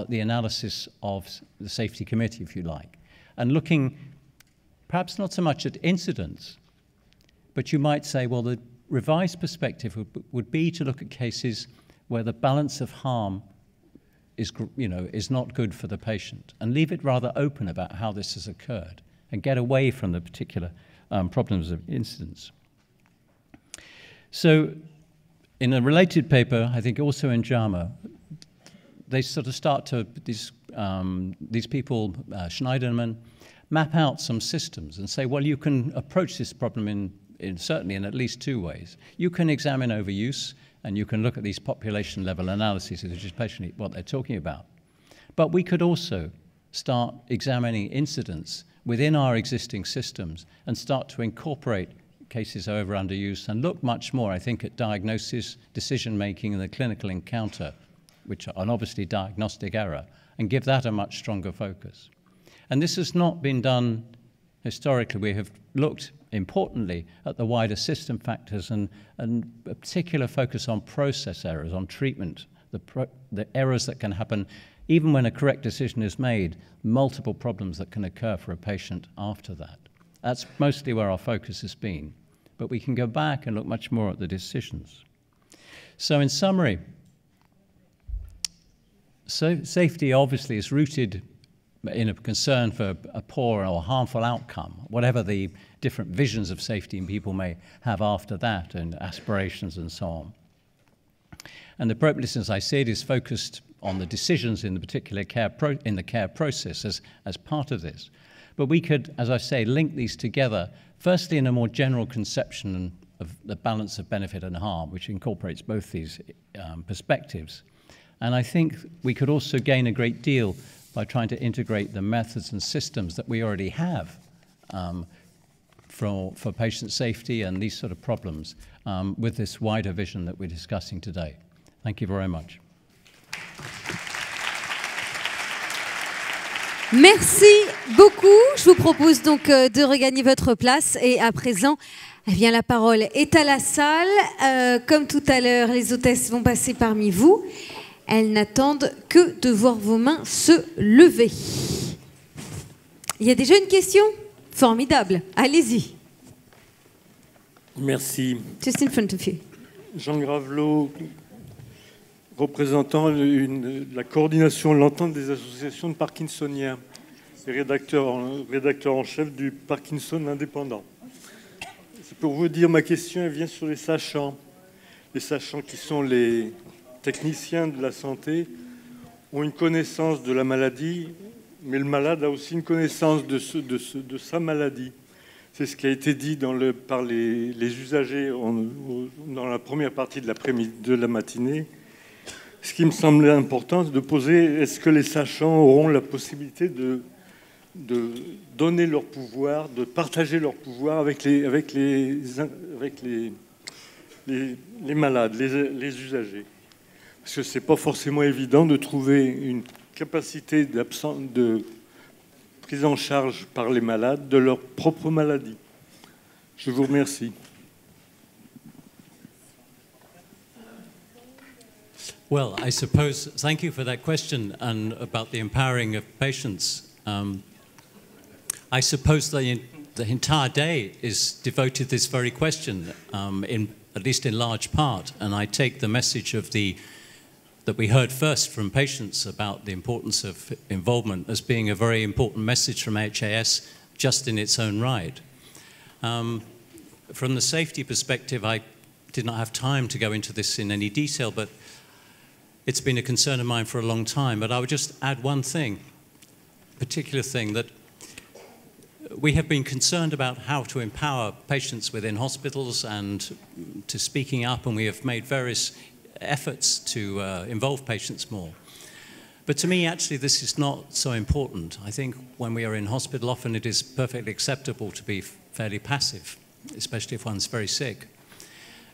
[SPEAKER 8] the analysis of the safety committee, if you like, and looking perhaps not so much at incidents, but you might say, well, the revised perspective would be to look at cases where the balance of harm is not good for the patient, and leave it rather open about how this has occurred, and get away from the particular problems of incidents. So, in a related paper, I think also in JAMA, they sort of start to, these people, Schneiderman, map out some systems and say, well, you can approach this problem certainly in at least two ways. You can examine overuse, and you can look at these population-level analyses, which is basically what they're talking about. But we could also start examining incidents within our existing systems and start to incorporate cases of over-underuse and look much more, I think, at diagnosis, decision-making, and the clinical encounter, which are obviously diagnostic error, and give that a much stronger focus. And this has not been done historically. We have looked, importantly, at the wider system factors and a particular focus on process errors, on treatment, the errors that can happen even when a correct decision is made, multiple problems that can occur for a patient after that. That's mostly where our focus has been. But we can go back and look much more at the decisions. So in summary, safety obviously is rooted in a concern for a poor or harmful outcome, whatever the different visions of safety people may have after that and aspirations and so on. And the appropriateness, as I said, is focused on the decisions in the particular care process as part of this. But we could, as I say, link these together, firstly in a more general conception of the balance of benefit and harm, which incorporates both these perspectives. And I think we could also gain a great deal by trying to integrate the methods and systems that we already have for patient safety and these sort of problems with this wider vision that we're discussing today. Thank you very much.
[SPEAKER 1] Merci beaucoup. Je vous propose donc de regagner votre place. Et à présent, eh bien, la parole est à la salle. Comme tout à l'heure, les hôtesses vont passer parmi vous. Elles n'attendent que de voir vos mains se lever. Il y a déjà une question? Formidable. Allez-y.
[SPEAKER 9] Merci.
[SPEAKER 1] Just in front of you.
[SPEAKER 9] Jean Gravelot, représentant la coordination, l'entente des associations de Parkinsoniens, et rédacteur en chef du Parkinson indépendant. C'est pour vous dire, ma question elle vient sur les sachants. Les sachants qui sont les techniciens de la santé ont une connaissance de la maladie, mais le malade a aussi une connaissance de sa maladie. C'est ce qui a été dit par les usagers dans la première partie de la matinée. Ce qui me semblait important, c'est de poser, est-ce que les sachants auront la possibilité de donner leur pouvoir, de partager leur pouvoir avec les malades, les usagers. Parce que ce n'est pas forcément évident de trouver une capacité de prise en charge par les malades de leur propre maladie. Je vous remercie.
[SPEAKER 8] Well, I suppose, thank you for that question and about the empowering of patients. I suppose the entire day is devoted to this very question, at least in large part, and I take the message that we heard first from patients about the importance of involvement as being a very important message from HAS just in its own right. From the safety perspective, I did not have time to go into this in any detail, but it's been a concern of mine for a long time. But I would just add one thing, particular thing, that we have been concerned about how to empower patients within hospitals and to speaking up, and we have made various efforts to involve patients more. But to me, actually, this is not so important. I think when we are in hospital, often it is perfectly acceptable to be fairly passive, especially if one's very sick.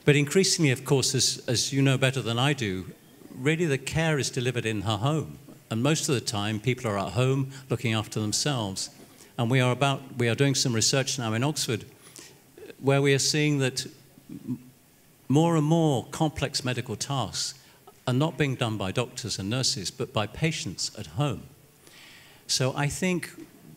[SPEAKER 8] But increasingly, of course, as you know better than I do, really the care is delivered in her home. And most of the time, people are at home looking after themselves. And we are doing some research now in Oxford where we are seeing that more and more complex medical tasks are not being done by doctors and nurses, but by patients at home. So I think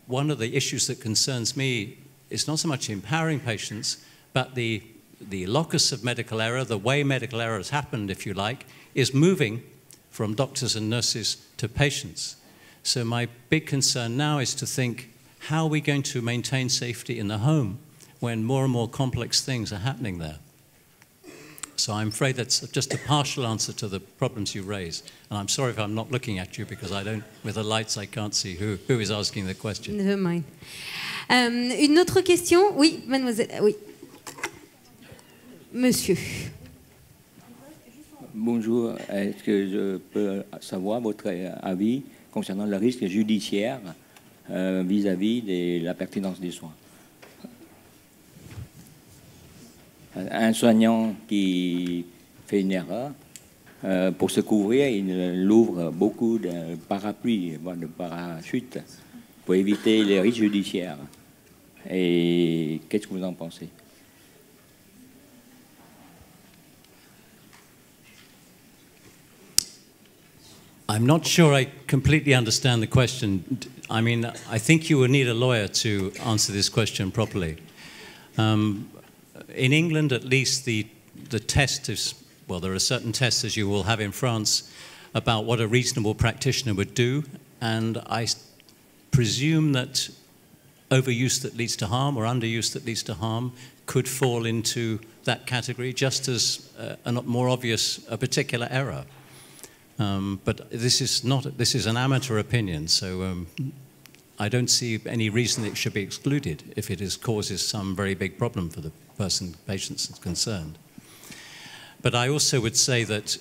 [SPEAKER 8] one of the issues that concerns me is not so much empowering patients, but the locus of medical error, the way medical error has happened, if you like, is moving from doctors and nurses to patients. So my big concern now is to think, how are we going to maintain safety in the home when more and more complex things are happening there? So I'm afraid that's just a partial answer to the problems you raise. And I'm sorry if I'm not looking at you because with the lights, I can't see who is asking the question.
[SPEAKER 1] Never mind. Une autre question? Oui, mademoiselle. Oui. Monsieur.
[SPEAKER 3] Bonjour. Est-ce que je peux savoir votre avis concernant le risque judiciaire vis-à-vis de la pertinence des soins? Un soignant qui fait une erreur, pour se couvrir, il ouvre beaucoup de parapluies, de parachutes, pour éviter les risques judiciaires. Et qu'est-ce que vous en pensez?
[SPEAKER 8] I'm not sure I completely understand the question. I mean, I think you would need a lawyer to answer this question properly. In England, at least, the test is, well, there are certain tests, as you will have in France, about what a reasonable practitioner would do, and I presume that overuse that leads to harm or underuse that leads to harm could fall into that category, just as a more obvious, a particular error. But this is an amateur opinion, so I don't see any reason it should be excluded if it causes some very big problem for the patients concerned. But I also would say that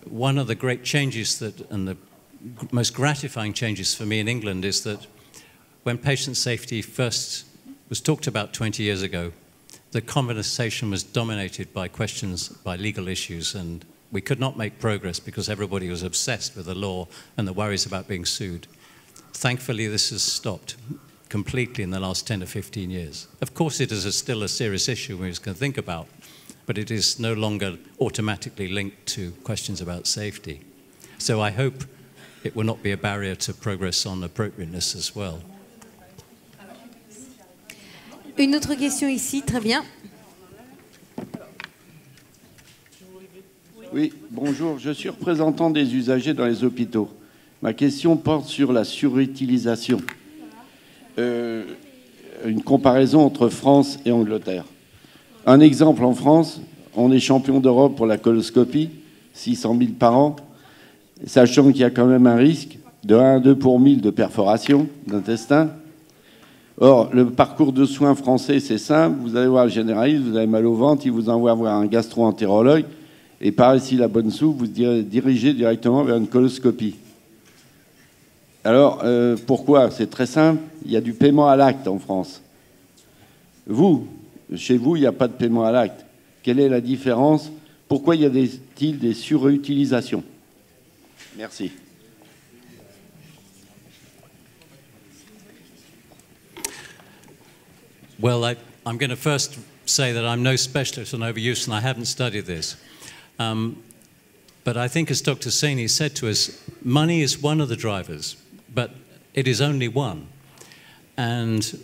[SPEAKER 8] one of the great changes and the most gratifying changes for me in England is that when patient safety first was talked about 20 years ago, the conversation was dominated by questions, by legal issues, and we could not make progress because everybody was obsessed with the law and the worries about being sued. Thankfully, this has stopped completely in the last 10 to 15 years. Of course, it is still a serious issue we can think about, but it is no longer automatically linked to questions about safety. So I hope it will not be a barrier to progress on appropriateness as well.
[SPEAKER 1] Une autre question ici, très bien.
[SPEAKER 10] Oui, bonjour. Je suis représentant des usagers dans les hôpitaux. Ma question porte sur la surutilisation. Une comparaison entre France et Angleterre. Un exemple, en France, on est champion d'Europe pour la coloscopie, 600 000 par an, sachant qu'il y a quand même un risque de 1 à 2 pour 1000 de perforation d'intestin. Or, le parcours de soins français, c'est simple. Vous allez voir le généraliste, vous avez mal au ventre, il vous envoie voir un gastro-entérologue, et par ici la bonne soupe, vous dirigez directement vers une coloscopie. Alors, pourquoi? C'est très simple. Il y a du paiement à l'acte en France. Chez vous, il n'y a pas de paiement à l'acte. Quelle est la différence? Pourquoi y a-t-il des surutilisations? Merci.
[SPEAKER 8] Well, I'm going to first say that I'm no specialist on overuse and I haven't studied this. But I think, as Dr. Saini said to us, money is one of the drivers, but it is only one. And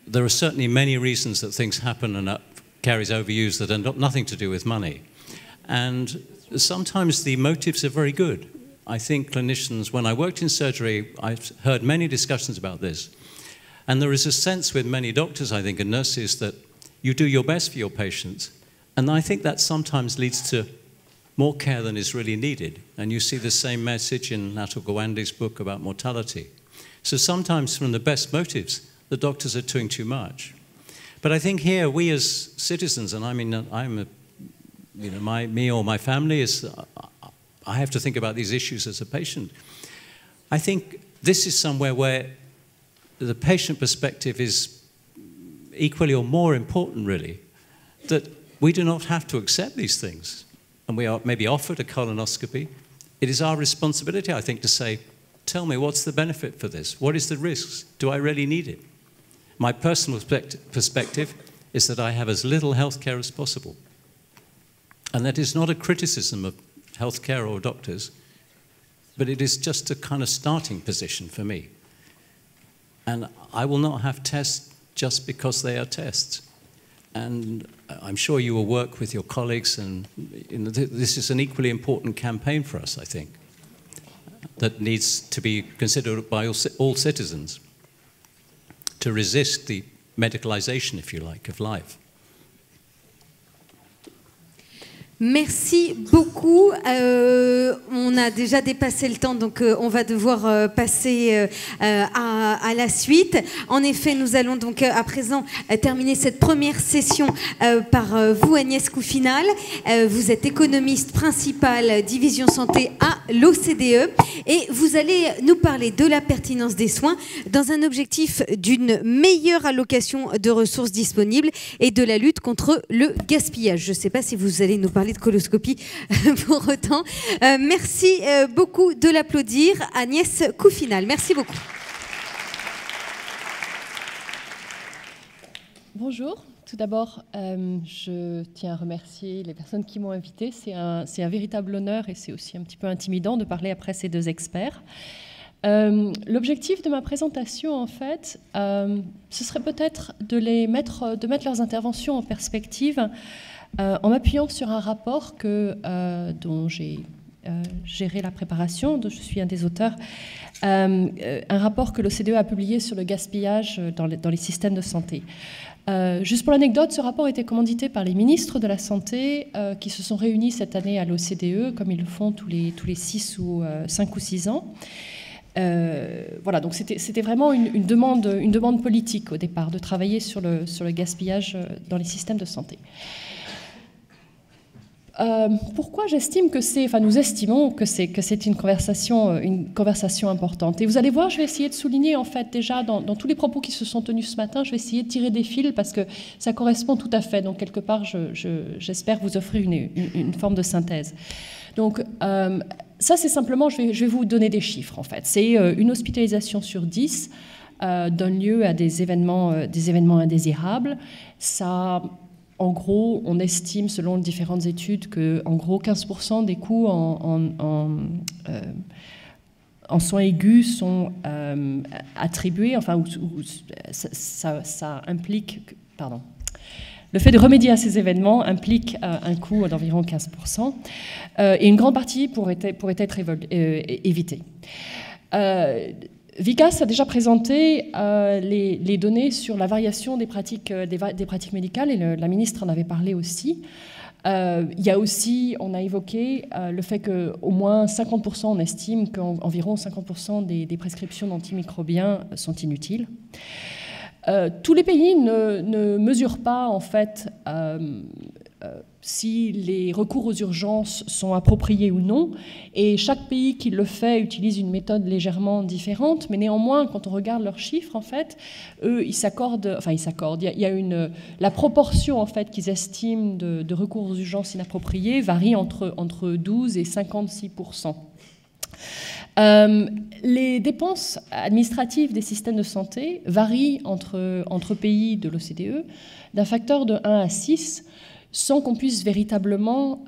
[SPEAKER 8] there are certainly many reasons that things happen and carries overuse that are nothing to do with money. And sometimes the motives are very good. I think clinicians, when I worked in surgery, I've heard many discussions about this. And there is a sense with many doctors, I think, and nurses that you do your best for your patients. And I think that sometimes leads to more care than is really needed. And you see the same message in Natal Gawande's book about mortality. So sometimes from the best motives, the doctors are doing too much. But I think here, we as citizens, and I mean, me or my family, I have to think about these issues as a patient. I think this is somewhere where the patient perspective is equally or more important, really, that we do not have to accept these things. And we are maybe offered a colonoscopy. It is our responsibility, I think, to say, tell me, what's the benefit for this? What is the risks? Do I really need it? My personal perspective is that I have as little healthcare as possible. And that is not a criticism of healthcare or doctors, but it is just a kind of starting position for me. And I will not have tests just because they are tests. And I'm sure you will work with your colleagues, and this is an equally important campaign for us, I think, that needs to be considered by all citizens to resist the medicalization, if you like, of life.
[SPEAKER 1] Merci beaucoup. On a déjà dépassé le temps, donc on va devoir passer à la suite. En effet, nous allons donc à présent terminer cette première session par vous, Agnès Coufinal. Vous êtes économiste principale division santé à l'OCDE et vous allez nous parler de la pertinence des soins dans un objectif d'une meilleure allocation de ressources disponibles et de la lutte contre le gaspillage. Je ne sais pas si vous allez nous parler de coloscopie pour autant. Merci beaucoup de l'applaudir, Agnès Coufinal. Merci beaucoup.
[SPEAKER 11] Bonjour. Tout d'abord, je tiens à remercier les personnes qui m'ont invitée. C'est un véritable honneur et c'est aussi un petit peu intimidant de parler après ces deux experts. L'objectif de ma présentation, en fait, ce serait peut-être de mettre leurs interventions en perspective en m'appuyant sur un rapport dont j'ai géré la préparation, dont je suis un des auteurs, un rapport que l'OCDE a publié sur le gaspillage dans les systèmes de santé. Juste pour l'anecdote, ce rapport a été commandité par les ministres de la Santé qui se sont réunis cette année à l'OCDE, comme ils le font tous les 5 ou 6 ans. Voilà, donc c'était vraiment une demande politique au départ, de travailler sur le gaspillage dans les systèmes de santé. Pourquoi nous estimons que c'est une conversation importante. Et vous allez voir, je vais essayer de souligner, en fait, déjà, dans tous les propos qui se sont tenus ce matin, je vais essayer de tirer des fils parce que ça correspond tout à fait. Donc, quelque part, j'espère vous offrir une forme de synthèse. Donc, ça, c'est simplement, je vais vous donner des chiffres, en fait. C'est une hospitalisation sur 10 donne lieu à des événements indésirables. Ça... En gros, on estime, selon différentes études, que en gros 15% des coûts en soins aigus sont attribués, enfin, ça implique, pardon, Le fait de remédier à ces événements implique un coût d'environ 15%, et une grande partie pourrait être évitée. Vicas a déjà présenté les données sur la variation des pratiques médicales, et la ministre en avait parlé aussi. Il y a aussi, on a évoqué le fait qu'au moins 50%, on estime qu'environ 50% des prescriptions d'antimicrobiens sont inutiles. Tous les pays ne mesurent pas, en fait, si les recours aux urgences sont appropriés ou non, et chaque pays qui le fait utilise une méthode légèrement différente, mais néanmoins, quand on regarde leurs chiffres, en fait, eux, ils s'accordent, il y a la proportion, en fait, qu'ils estiment de recours aux urgences inappropriés varie entre 12 et 56%. Les dépenses administratives des systèmes de santé varient entre pays de l'OCDE d'un facteur de 1 à 6, sans qu'on puisse véritablement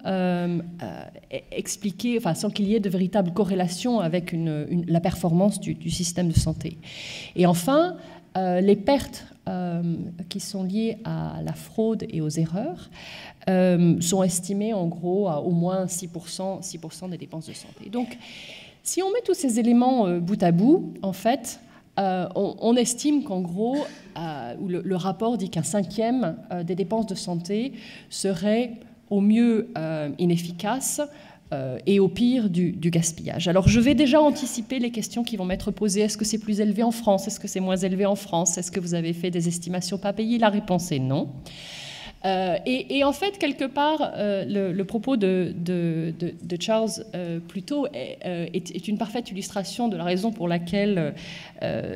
[SPEAKER 11] expliquer, enfin sans qu'il y ait de véritable corrélation avec la performance du système de santé. Et enfin, les pertes qui sont liées à la fraude et aux erreurs sont estimées en gros à au moins 6% des dépenses de santé. Donc, si on met tous ces éléments bout à bout, en fait, on estime qu'en gros, le rapport dit qu'un cinquième des dépenses de santé serait au mieux inefficace et au pire du gaspillage. Alors je vais déjà anticiper les questions qui vont m'être posées. Est-ce que c'est plus élevé en France? Est-ce que c'est moins élevé en France? Est-ce que vous avez fait des estimations pas payées? La réponse est non. Et en fait, quelque part, le propos de Charles plus tôt est une parfaite illustration de la raison pour laquelle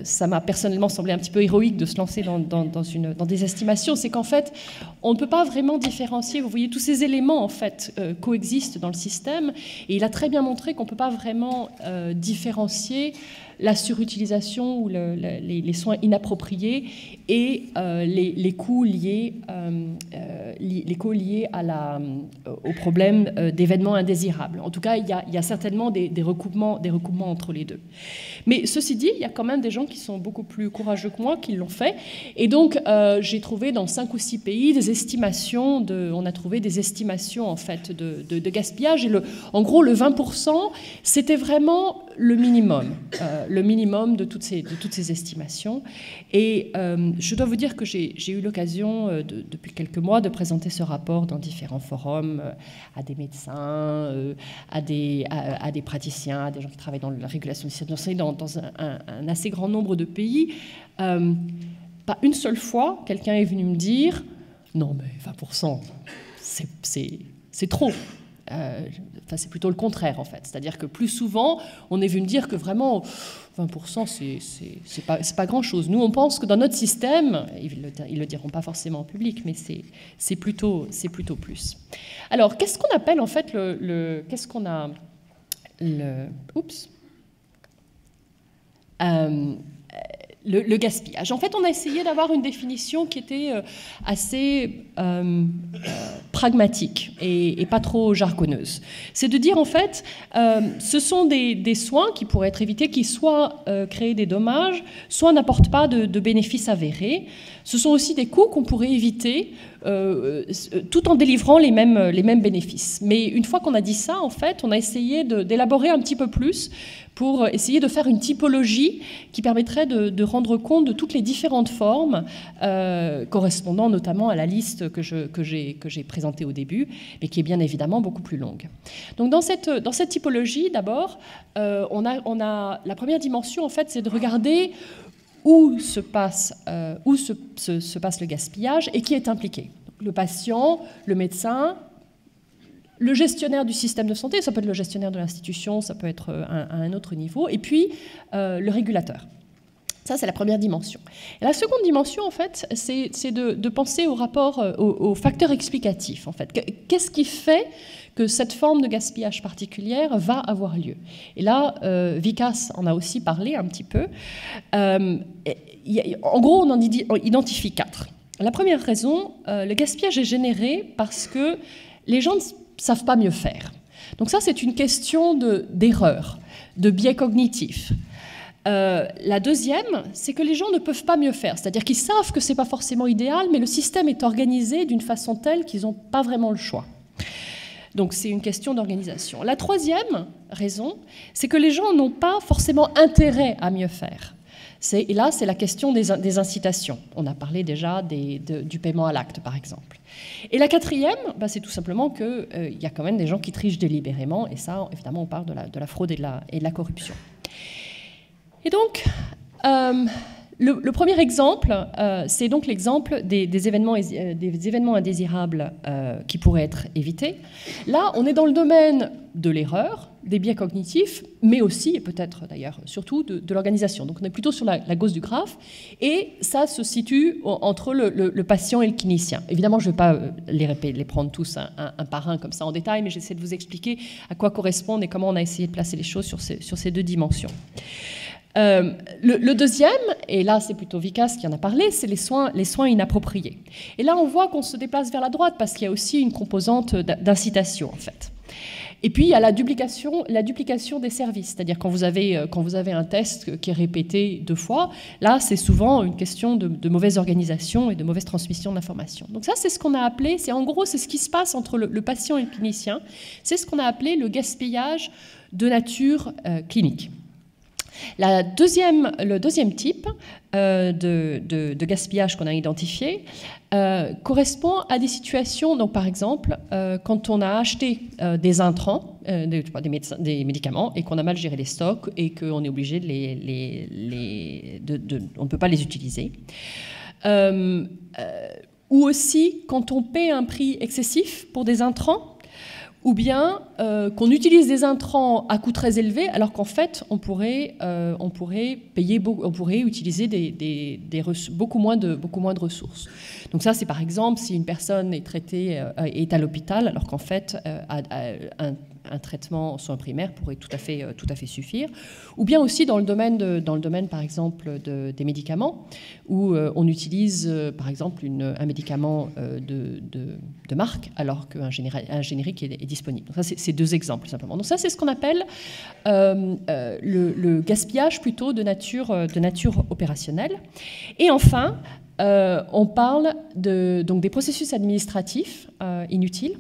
[SPEAKER 11] ça m'a personnellement semblé un petit peu héroïque de se lancer dans des estimations. C'est qu'en fait, on ne peut pas vraiment différencier. Vous voyez, tous ces éléments en fait coexistent dans le système, et il a très bien montré qu'on ne peut pas vraiment différencier la surutilisation ou les soins inappropriés et les coûts liés au problème d'événements indésirables. En tout cas, il y a certainement des recoupements entre les deux. Mais ceci dit, il y a quand même des gens qui sont beaucoup plus courageux que moi qui l'ont fait. Et donc, j'ai trouvé dans 5 ou 6 pays des estimations on a trouvé des estimations en fait de gaspillage. Et en gros, le 20%, c'était vraiment le minimum de toutes ces estimations. Et je dois vous dire que j'ai eu l'occasion, depuis quelques mois, de présenter ce rapport dans différents forums à des médecins, à des praticiens, à des gens qui travaillent dans la régulation du système de santé dans un assez grand nombre de pays. Pas une seule fois, quelqu'un est venu me dire « Non, mais 20%, c'est trop ». Enfin, c'est plutôt le contraire, en fait. C'est-à-dire que plus souvent, on est venu me dire que vraiment 20%, c'est pas grand-chose. Nous, on pense que dans notre système, ils le diront pas forcément en public, mais c'est plutôt plus. Alors, qu'est-ce qu'on appelle en fait le gaspillage. En fait, on a essayé d'avoir une définition qui était assez pragmatique et pas trop jargonneuse. C'est de dire, en fait, ce sont des soins qui pourraient être évités, qui soit créent des dommages, soit n'apportent pas de bénéfices avérés. Ce sont aussi des coûts qu'on pourrait éviter tout en délivrant les mêmes bénéfices. Mais une fois qu'on a dit ça, en fait, on a essayé d'élaborer un petit peu plus pour essayer de faire une typologie qui permettrait de rendre compte de toutes les différentes formes correspondant notamment à la liste que j'ai présentée au début, mais qui est bien évidemment beaucoup plus longue. Donc dans cette typologie, d'abord, on a la première dimension, en fait, c'est de regarder où se passe le gaspillage et qui est impliqué. Le patient, le médecin, le gestionnaire du système de santé, ça peut être le gestionnaire de l'institution, ça peut être à un autre niveau, et puis le régulateur. Ça, c'est la première dimension. Et la seconde dimension, en fait, c'est de penser au rapport, au facteur explicatif, en fait. Qu'est-ce qui fait que cette forme de gaspillage particulière va avoir lieu? Et là, Vicas en a aussi parlé un petit peu. En gros, on en identifie 4. La première raison, le gaspillage est généré parce que les gens ne savent pas mieux faire. Donc ça, c'est une question d'erreur, de biais cognitif. La deuxième, c'est que les gens ne peuvent pas mieux faire. C'est-à-dire qu'ils savent que ce n'est pas forcément idéal, mais le système est organisé d'une façon telle qu'ils n'ont pas vraiment le choix. Donc c'est une question d'organisation. La troisième raison, c'est que les gens n'ont pas forcément intérêt à mieux faire. Et là, c'est la question des incitations. On a parlé déjà du paiement à l'acte, par exemple. Et la quatrième, c'est tout simplement qu'il y a quand même des gens qui trichent délibérément, et ça, évidemment, on parle de la fraude et de la corruption. Et donc, le premier exemple, c'est donc l'exemple des événements indésirables qui pourraient être évités. Là, on est dans le domaine de l'erreur, des biais cognitifs, mais aussi, et peut-être d'ailleurs surtout, de l'organisation. Donc on est plutôt sur la gauche du graphe, et ça se situe entre le patient et le clinicien. Évidemment, je ne vais pas les prendre tous un par un comme ça en détail, mais j'essaie de vous expliquer à quoi correspondent et comment on a essayé de placer les choses sur ces deux dimensions. Le deuxième, et là c'est plutôt Vikas qui en a parlé, c'est les soins inappropriés. Et là on voit qu'on se déplace vers la droite parce qu'il y a aussi une composante d'incitation en fait. Et puis il y a la duplication des services, c'est-à-dire quand vous avez un test qui est répété 2 fois, là c'est souvent une question de mauvaise organisation et de mauvaise transmission d'informations. Donc ça c'est ce qu'on a appelé, c'est ce qui se passe entre le patient et le clinicien, c'est ce qu'on a appelé le gaspillage de nature clinique. Le deuxième type de gaspillage qu'on a identifié correspond à des situations, donc par exemple, quand on a acheté des intrants, des médicaments, et qu'on a mal géré les stocks et qu'on est obligé on ne peut pas les utiliser. Ou aussi quand on paie un prix excessif pour des intrants, ou bien qu'on utilise des intrants à coût très élevé, alors qu'en fait, on pourrait utiliser beaucoup moins de ressources. Donc ça, c'est par exemple si une personne est à l'hôpital, alors qu'en fait, un traitement soin primaire pourrait tout à fait suffire. Ou bien aussi dans le domaine par exemple, des médicaments, où on utilise, par exemple, un médicament de marque, alors qu'un générique est disponible. Donc ça, c'est 2 exemples, simplement. Donc ça, c'est ce qu'on appelle le gaspillage plutôt de nature opérationnelle. Et enfin, on parle donc des processus administratifs inutiles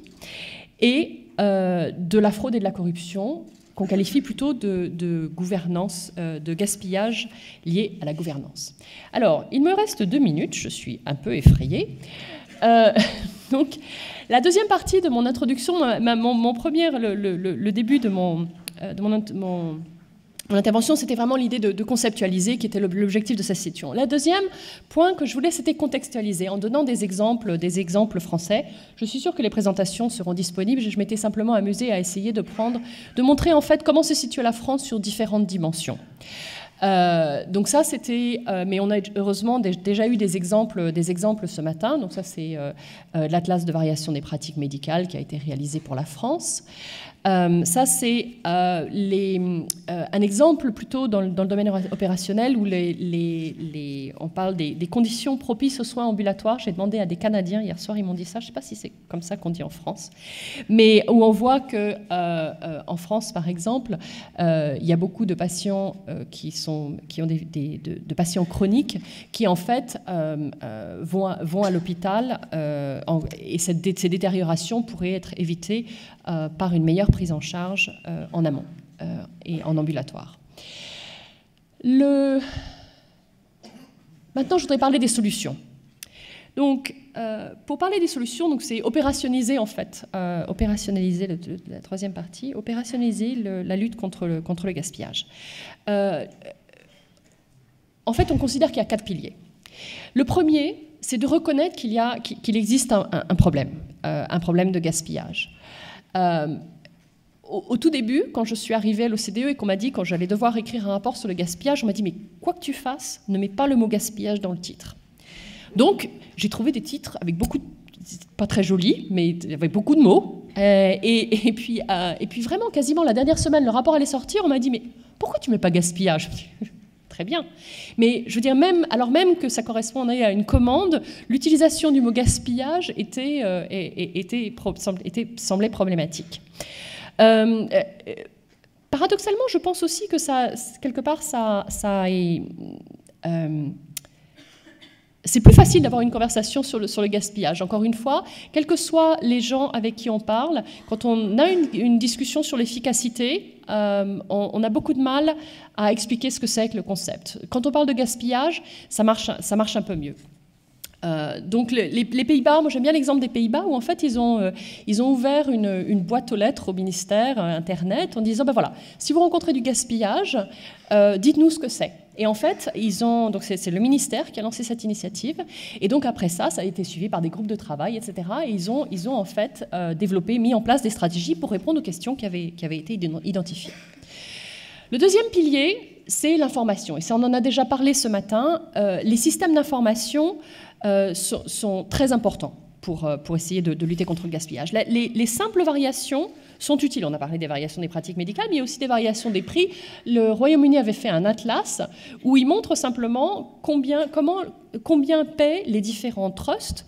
[SPEAKER 11] et de la fraude et de la corruption, qu'on qualifie plutôt de gouvernance, de gaspillage lié à la gouvernance. Alors, il me reste 2 minutes, je suis un peu effrayée. Donc, la deuxième partie de mon introduction, le début de mon intervention, c'était vraiment l'idée de conceptualiser, qui était l'objectif de cette session. Le deuxième point que je voulais, c'était contextualiser, en donnant des exemples français. Je suis sûre que les présentations seront disponibles. Je m'étais simplement amusée à essayer de montrer en fait comment se situe la France sur différentes dimensions. Donc ça, c'était... mais on a heureusement déjà eu des exemples ce matin. Donc ça, c'est l'Atlas de variation des pratiques médicales qui a été réalisé pour la France. Ça, c'est un exemple plutôt dans le domaine opérationnel où on parle des conditions propices aux soins ambulatoires. J'ai demandé à des Canadiens hier soir, ils m'ont dit ça. Je ne sais pas si c'est comme ça qu'on dit en France, mais où on voit que en France, par exemple, il y a beaucoup de patients qui ont de patients chroniques qui en fait vont à l'hôpital et ces détériorations pourraient être évitées par une meilleure prise en charge en amont et en ambulatoire. Maintenant, je voudrais parler des solutions. Donc, pour parler des solutions, c'est opérationnaliser en fait, opérationnaliser la troisième partie, opérationnaliser la lutte contre le gaspillage. En fait, on considère qu'il y a 4 piliers. Le premier, c'est de reconnaître qu'il existe un problème de gaspillage. Au tout début, quand je suis arrivée à l'OCDE et qu'on m'a dit, quand j'allais devoir écrire un rapport sur le gaspillage, on m'a dit, mais quoi que tu fasses, ne mets pas le mot gaspillage dans le titre. Donc, j'ai trouvé des titres avec pas très jolis, mais avec beaucoup de mots. Et puis vraiment, quasiment la dernière semaine, le rapport allait sortir, on m'a dit, mais pourquoi tu ne mets pas gaspillage ? Très bien. Mais je veux dire, alors même que ça correspondait à une commande, l'utilisation du mot gaspillage semblait problématique. Paradoxalement, je pense aussi que ça, quelque part, c'est plus facile d'avoir une conversation sur le gaspillage. Encore une fois, quels que soient les gens avec qui on parle, quand on a une discussion sur l'efficacité, on a beaucoup de mal à expliquer ce que c'est que le concept. Quand on parle de gaspillage, ça marche un peu mieux. Donc les Pays-Bas, moi j'aime bien l'exemple des Pays-Bas où en fait ils ont ouvert une boîte aux lettres au ministère Internet en disant ben voilà, si vous rencontrez du gaspillage, dites-nous ce que c'est. Et en fait, donc c'est le ministère qui a lancé cette initiative. Et donc après ça a été suivi par des groupes de travail, etc. Et ils ont en fait mis en place des stratégies pour répondre aux questions qui avaient été identifiées. Le deuxième pilier, c'est l'information. Et ça, on en a déjà parlé ce matin. Les systèmes d'information sont très importants pour essayer de lutter contre le gaspillage. Les simples variations sont utiles. On a parlé des variations des pratiques médicales, mais il y a aussi des variations des prix. Le Royaume-Uni avait fait un atlas où il montre simplement combien paient les différents trusts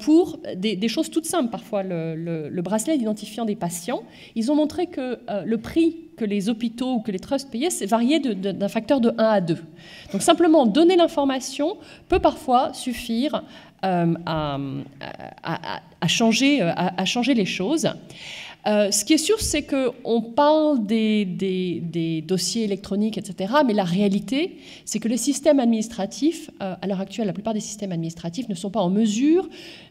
[SPEAKER 11] pour des choses toutes simples. Parfois, le bracelet d'identifiant des patients. Ils ont montré que le prix que les hôpitaux ou que les trusts payaient, c'est varié d'un facteur de 1 à 2. Donc simplement donner l'information peut parfois suffire à changer les choses. Ce qui est sûr, c'est qu'on parle des dossiers électroniques, etc., mais la réalité, c'est que les systèmes administratifs, à l'heure actuelle, la plupart des systèmes administratifs ne sont pas en mesure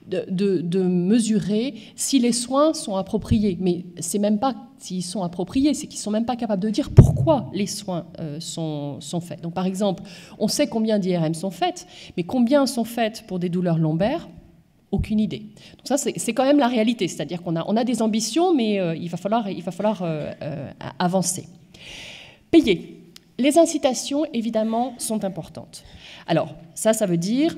[SPEAKER 11] de mesurer si les soins sont appropriés. Mais c'est même pas s'ils sont appropriés, c'est qu'ils ne sont même pas capables de dire pourquoi les soins sont faits. Donc par exemple, on sait combien d'IRM sont faites, mais combien sont faites pour des douleurs lombaires ? Aucune idée. Donc ça, c'est quand même la réalité, c'est-à-dire qu'on a des ambitions, mais il va falloir avancer. Payer. Les incitations, évidemment, sont importantes. Alors, ça veut dire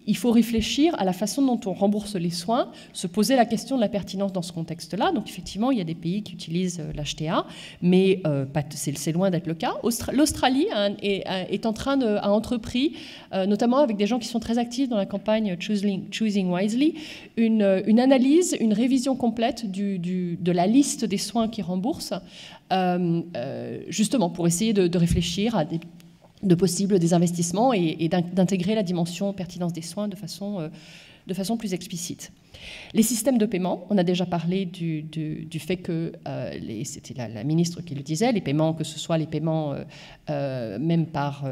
[SPEAKER 11] il faut réfléchir à la façon dont on rembourse les soins, se poser la question de la pertinence dans ce contexte-là. Donc, effectivement, il y a des pays qui utilisent l'HTA, mais c'est loin d'être le cas. L'Australie a entrepris, notamment avec des gens qui sont très actifs dans la campagne Choosing Wisely, une analyse, une révision complète de la liste des soins qui remboursent, justement pour essayer de réfléchir à de possibles désinvestissements et d'intégrer la dimension pertinence des soins de façon plus explicite. Les systèmes de paiement, on a déjà parlé du fait que, c'était la ministre qui le disait, les paiements, que ce soit les paiements même par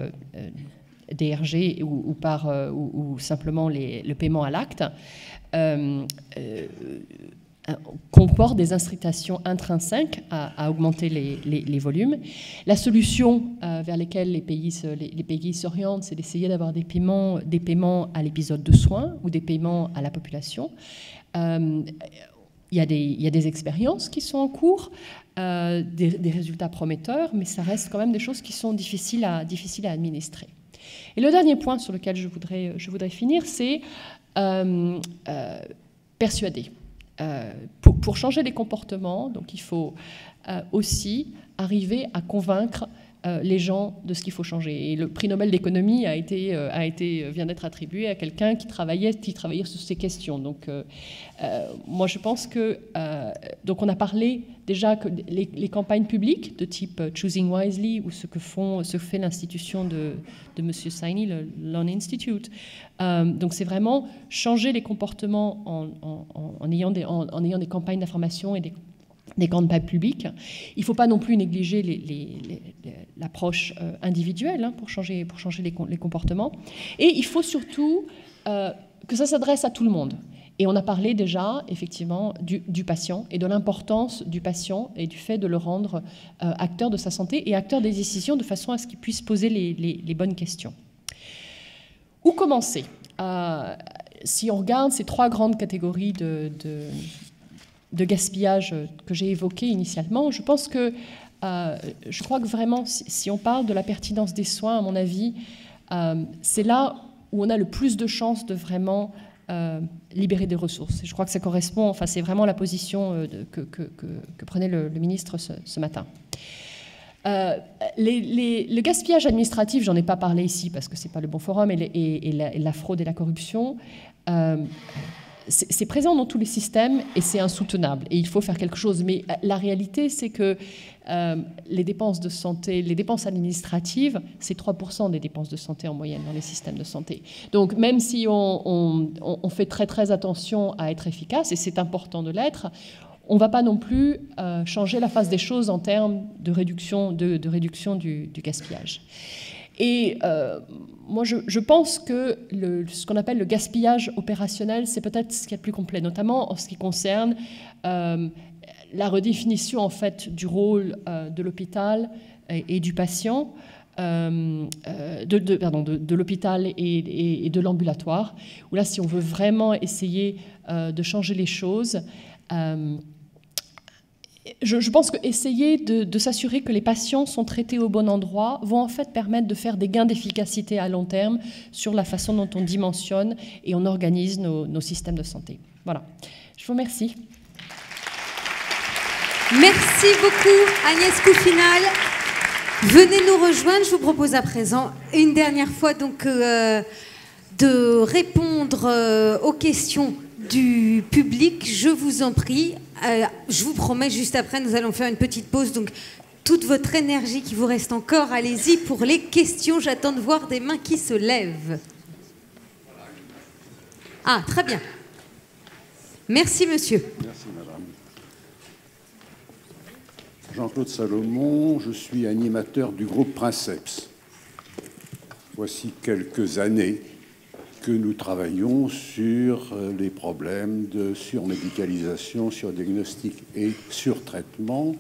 [SPEAKER 11] DRG ou simplement le paiement à l'acte, comporte des incitations intrinsèques à augmenter les volumes. La solution vers laquelle les pays s'orientent, c'est d'essayer d'avoir des paiements à l'épisode de soins ou des paiements à la population. Il y a des expériences qui sont en cours, des résultats prometteurs, mais ça reste quand même des choses qui sont difficiles à administrer. Et le dernier point sur lequel je voudrais finir, c'est persuader. Pour changer les comportements, donc il faut aussi arriver à convaincre les gens de ce qu'il faut changer. Et le prix Nobel d'économie vient d'être attribué à quelqu'un qui travaillait sur ces questions. Donc, moi, je pense que donc on a parlé déjà que les campagnes publiques de type Choosing Wisely ou ce que fait l'institution de M. Saini, le Lone Institute. Donc, c'est vraiment changer les comportements en ayant des campagnes d'information et des campagnes publiques. Il ne faut pas non plus négliger l'approche individuelle pour changer les comportements. Et il faut surtout que ça s'adresse à tout le monde. Et on a parlé déjà, effectivement, du patient et de l'importance du patient et du fait de le rendre acteur de sa santé et acteur des décisions de façon à ce qu'il puisse poser les bonnes questions. Où commencer ? Si on regarde ces trois grandes catégories de gaspillage que j'ai évoquées initialement, je crois que vraiment, si on parle de la pertinence des soins, à mon avis, c'est là où on a le plus de chances de vraiment libérer des ressources. Et je crois que ça correspond, c'est vraiment la position que prenait le ministre ce matin. Le gaspillage administratif, j'en ai pas parlé ici parce que c'est pas le bon forum, et la fraude et la corruption, c'est présent dans tous les systèmes et c'est insoutenable. Et il faut faire quelque chose. Mais la réalité, c'est que les dépenses de santé, les dépenses administratives, c'est 3% des dépenses de santé en moyenne dans les systèmes de santé. Donc même si on fait très très attention à être efficace, et c'est important de l'être, on ne va pas non plus changer la face des choses en termes de réduction, de réduction du gaspillage. Et moi, je pense que ce qu'on appelle le gaspillage opérationnel, c'est peut-être ce qui est le plus complet, notamment en ce qui concerne la redéfinition en fait du rôle de l'hôpital et du patient, de l'hôpital et de l'ambulatoire, où là, si on veut vraiment essayer de changer les choses, je pense qu'essayer de s'assurer que les patients sont traités au bon endroit vont en fait permettre de faire des gains d'efficacité à long terme sur la façon dont on dimensionne et on organise nos systèmes de santé. Voilà. Je vous remercie.
[SPEAKER 1] Merci beaucoup Agnès Coufinal. Venez nous rejoindre. Je vous propose à présent une dernière fois donc de répondre aux questions du public. Je vous en prie. Je vous promets, juste après, nous allons faire une petite pause. Donc, toute votre énergie qui vous reste encore, allez-y pour les questions. J'attends de voir des mains qui se lèvent. Ah, très bien. Merci, monsieur.
[SPEAKER 12] Merci, madame. Jean-Claude Salomon, je suis animateur du groupe Princeps. Voici quelques années que nous travaillons sur les problèmes de surmédicalisation, surdiagnostic et surtraitement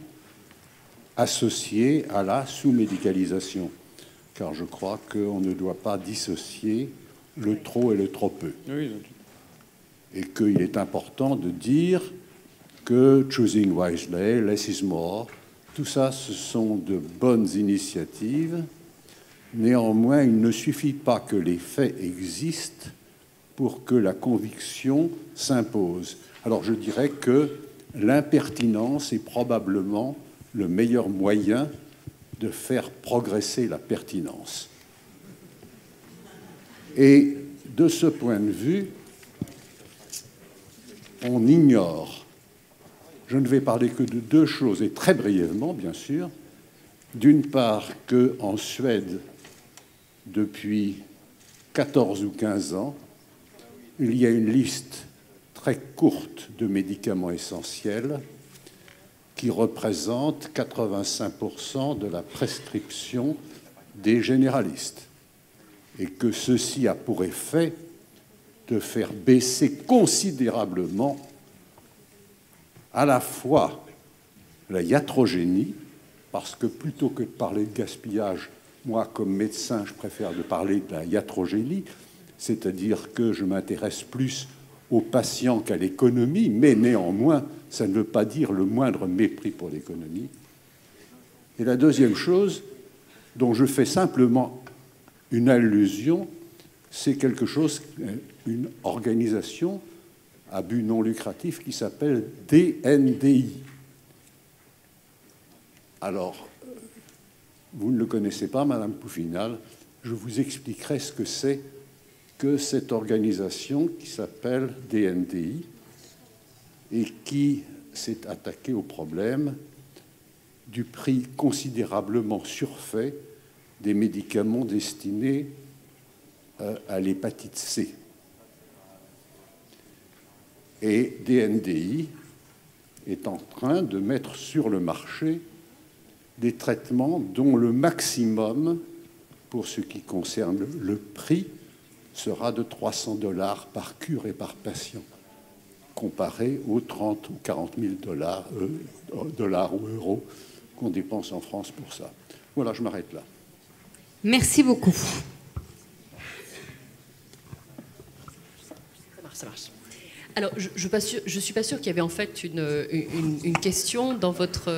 [SPEAKER 12] associés à la sous-médicalisation. Car je crois qu'on ne doit pas dissocier le trop et le trop peu. Oui. Et qu'il est important de dire que choosing wisely, less is more, tout ça, ce sont de bonnes initiatives. Néanmoins, il ne suffit pas que les faits existent pour que la conviction s'impose. Alors je dirais que l'impertinence est probablement le meilleur moyen de faire progresser la pertinence. Et de ce point de vue, on ignore. Je ne vais parler que de deux choses, et très brièvement, bien sûr. D'une part, qu'en Suède, depuis 14 ou 15 ans, il y a une liste très courte de médicaments essentiels qui représente 85% de la prescription des généralistes. Et que ceci a pour effet de faire baisser considérablement à la fois la iatrogénie, parce que plutôt que de parler de gaspillage, moi, comme médecin, je préfère de parler de la iatrogénie, c'est-à-dire que je m'intéresse plus aux patients qu'à l'économie, mais néanmoins, ça ne veut pas dire le moindre mépris pour l'économie. Et la deuxième chose, dont je fais simplement une allusion, c'est quelque chose, une organisation à but non lucratif qui s'appelle DNDI. Alors, vous ne le connaissez pas, Madame Coufinal, je vous expliquerai ce que c'est que cette organisation qui s'appelle DNDI et qui s'est attaquée au problème du prix considérablement surfait des médicaments destinés à l'hépatite C. Et DNDI est en train de mettre sur le marché des traitements dont le maximum, pour ce qui concerne le prix, sera de $300 par cure et par patient, comparé aux 30 ou 40 000 dollars ou euros qu'on dépense en France pour ça. Voilà, je m'arrête là.
[SPEAKER 1] Merci beaucoup.
[SPEAKER 11] Ça marche. Alors, je ne suis pas sûre qu'il y avait en fait une question dans votre,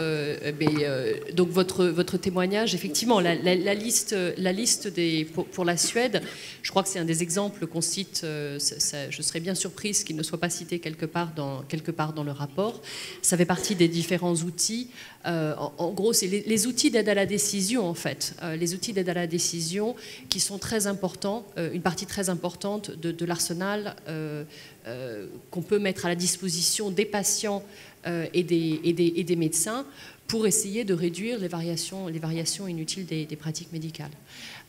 [SPEAKER 11] donc votre témoignage. Effectivement, la liste pour la Suède, je crois que c'est un des exemples qu'on cite. Je serais bien surprise qu'il ne soit pas cité quelque part dans le rapport. Ça fait partie des différents outils En gros, c'est les outils d'aide à la décision, en fait. Les outils d'aide à la décision qui sont très importants, une partie très importante de l'arsenal qu'on peut mettre à la disposition des patients et des médecins pour essayer de réduire les variations inutiles des pratiques médicales.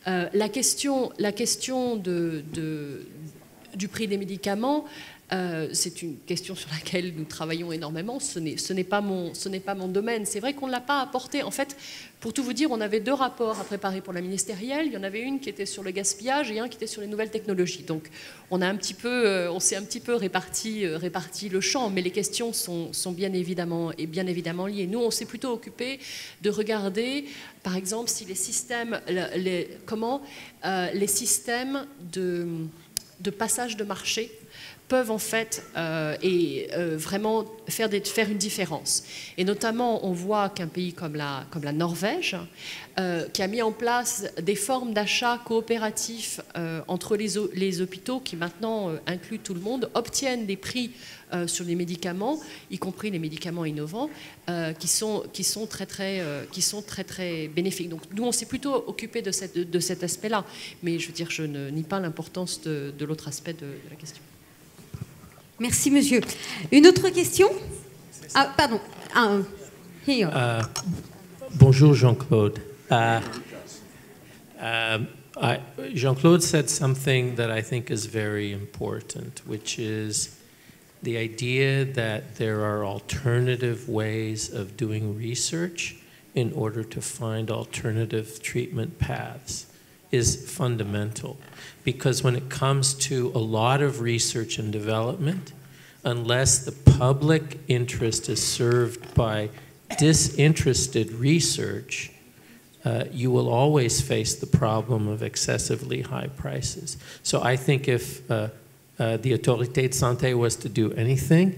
[SPEAKER 11] La question du prix des médicaments, c'est une question sur laquelle nous travaillons énormément. Ce n'est pas mon domaine. C'est vrai qu'on ne l'a pas apporté. En fait, pour tout vous dire, on avait 2 rapports à préparer pour la ministérielle. Il y en avait une qui était sur le gaspillage et un qui était sur les nouvelles technologies. Donc, on s'est un petit peu réparti le champ, mais les questions sont bien évidemment liées. Nous, on s'est plutôt occupé de regarder, par exemple, si les systèmes, les systèmes de passage de marché peuvent en fait vraiment faire une différence. Et notamment, on voit qu'un pays comme la Norvège, qui a mis en place des formes d'achat coopératifs entre les hôpitaux, qui maintenant incluent tout le monde, obtiennent des prix sur les médicaments, y compris les médicaments innovants, qui sont très très bénéfiques. Donc nous, on s'est plutôt occupé de cet aspect-là. Mais je veux dire, je ne nie pas l'importance de l'autre aspect de la question.
[SPEAKER 1] Merci, monsieur. Une autre question? Ah, pardon. Here.
[SPEAKER 2] Bonjour, Jean-Claude. Jean-Claude said something that I think is very important, which is the idea that there are alternative ways of doing research in order to find alternative treatment paths is fundamental. Because when it comes to a lot of research and development, unless the public interest is served by disinterested research, you will always face the problem of excessively high prices. So I think if the Autorité de Santé was to do anything,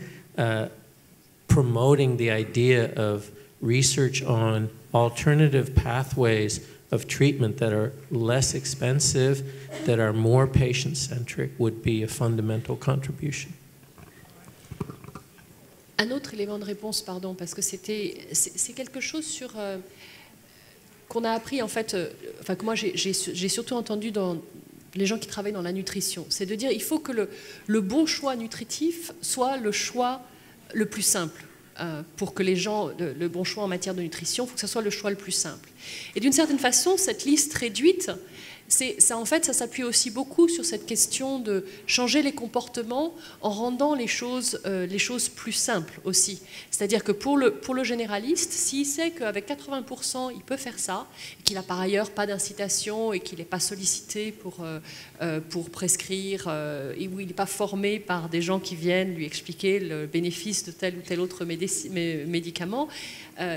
[SPEAKER 2] promoting the idea of research on alternative pathways of treatment that are less expensive, that are more patient-centric, would be a fundamental contribution.
[SPEAKER 11] Un autre élément de réponse, pardon, parce que c'est quelque chose sur qu'on a appris en fait, que moi j'ai surtout entendu dans les gens qui travaillent dans la nutrition, c'est de dire il faut que le bon choix nutritif soit le choix le plus simple. Pour que les gens, le bon choix en matière de nutrition, il faut que ce soit le choix le plus simple. Et d'une certaine façon, cette liste réduite, ça s'appuie aussi beaucoup sur cette question de changer les comportements en rendant les choses plus simples aussi. C'est-à-dire que pour le généraliste, s'il sait qu'avec 80%, il peut faire ça, et qu'il n'a par ailleurs pas d'incitation et qu'il n'est pas sollicité pour prescrire, et où il n'est pas formé par des gens qui viennent lui expliquer le bénéfice de tel ou tel autre médicament,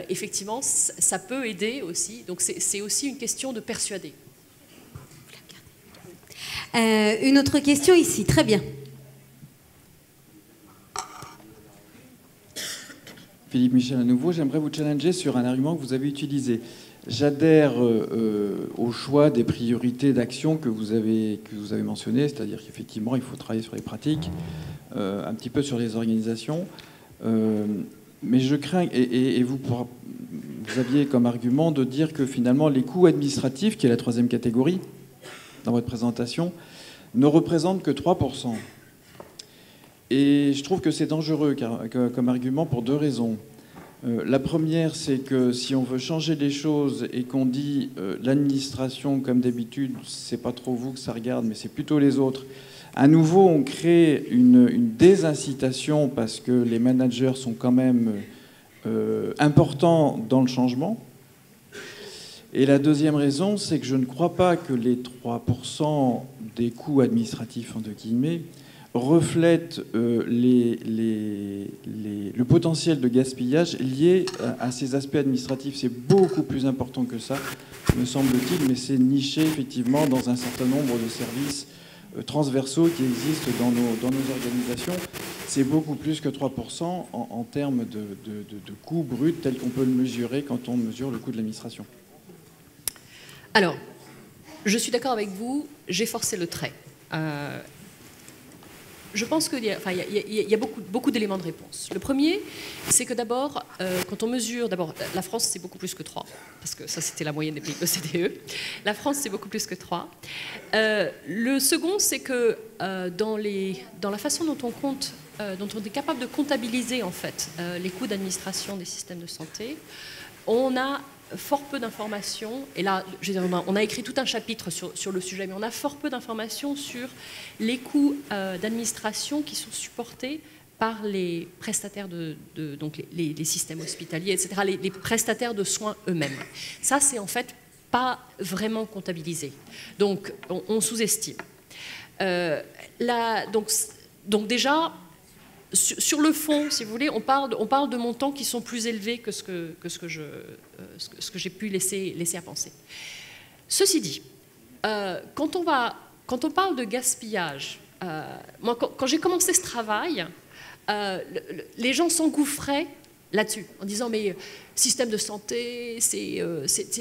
[SPEAKER 11] effectivement, ça peut aider aussi. Donc c'est aussi une question de persuader.
[SPEAKER 1] Une autre question ici, très bien.
[SPEAKER 4] Philippe Michel à nouveau, j'aimerais vous challenger sur un argument que vous avez utilisé. J'adhère au choix des priorités d'action que vous avez mentionnées, c'est-à-dire qu'effectivement, il faut travailler sur les pratiques, un petit peu sur les organisations. Mais je crains, et vous aviez comme argument de dire que finalement, les coûts administratifs, qui est la 3e catégorie dans votre présentation, ne représentent que 3%. Et je trouve que c'est dangereux comme argument pour 2 raisons. La première, c'est que si on veut changer les choses et qu'on dit l'administration, comme d'habitude, c'est pas trop vous que ça regarde, mais c'est plutôt les autres, à nouveau, on crée une désincitation parce que les managers sont quand même importants dans le changement. Et la deuxième raison, c'est que je ne crois pas que les 3% des coûts administratifs, entre guillemets, reflètent le potentiel de gaspillage lié à ces aspects administratifs. C'est beaucoup plus important que ça, me semble-t-il, mais c'est niché effectivement dans un certain nombre de services transversaux qui existent dans nos organisations. C'est beaucoup plus que 3% en termes de coûts bruts tel qu'on peut le mesurer quand on mesure le coût de l'administration.
[SPEAKER 11] Alors, je suis d'accord avec vous, j'ai forcé le trait. Je pense qu'il y a beaucoup d'éléments de réponse. Le premier, c'est que d'abord, quand on mesure, d'abord, la France, c'est beaucoup plus que 3, parce que ça, c'était la moyenne des pays de l'OCDE. La France, c'est beaucoup plus que 3. Le second, c'est que dans la façon dont on compte, dont on est capable de comptabiliser, en fait, les coûts d'administration des systèmes de santé, on a fort peu d'informations, et là, je veux dire, on a écrit tout un chapitre sur le sujet, mais on a fort peu d'informations sur les coûts d'administration qui sont supportés par les prestataires donc les systèmes hospitaliers, etc., les prestataires de soins eux-mêmes. Ça, c'est en fait pas vraiment comptabilisé. Donc, on sous-estime. Donc déjà, sur le fond, si vous voulez, on parle de montants qui sont plus élevés que ce que j'ai pu laisser à penser. Ceci dit, quand on parle de gaspillage, moi, quand j'ai commencé ce travail, les gens s'engouffraient là-dessus, en disant mais système de santé, c'est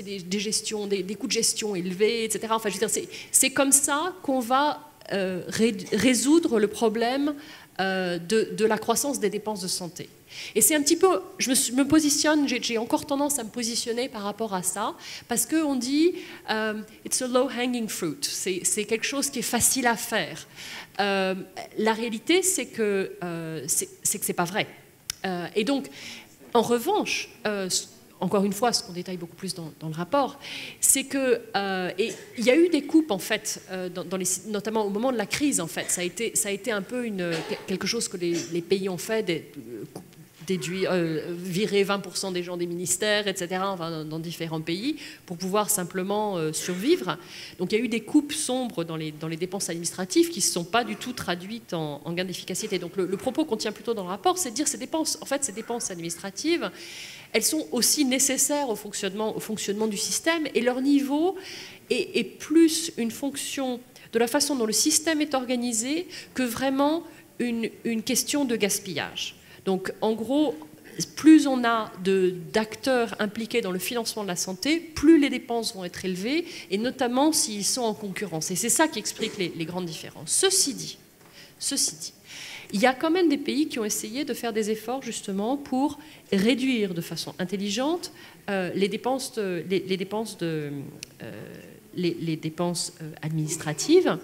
[SPEAKER 11] des gestions, des coûts de gestion élevés, etc. Enfin, je veux dire, c'est comme ça qu'on va résoudre le problème de la croissance des dépenses de santé. Et c'est un petit peu, je me positionne, j'ai encore tendance à me positionner par rapport à ça, parce qu'on dit it's a low-hanging fruit, c'est quelque chose qui est facile à faire. La réalité, c'est que c'est pas vrai. Et donc, en revanche, encore une fois, ce qu'on détaille beaucoup plus dans le rapport, c'est que il y a eu des coupes en fait, notamment au moment de la crise en fait. Ça a été un peu quelque chose que les pays ont fait, virer 20% des gens des ministères, etc., enfin, dans différents pays, pour pouvoir simplement survivre. Donc il y a eu des coupes sombres dans les dépenses administratives qui ne se sont pas du tout traduites en gain d'efficacité. Donc le propos qu'on tient plutôt dans le rapport, c'est de dire ces dépenses administratives, elles sont aussi nécessaires au fonctionnement du système, et leur niveau est plus une fonction de la façon dont le système est organisé que vraiment une question de gaspillage. Donc, en gros, plus on a d'acteurs impliqués dans le financement de la santé, plus les dépenses vont être élevées, et notamment s'ils sont en concurrence. Et c'est ça qui explique les grandes différences. Ceci dit, il y a quand même des pays qui ont essayé de faire des efforts justement pour réduire de façon intelligente les dépenses administratives.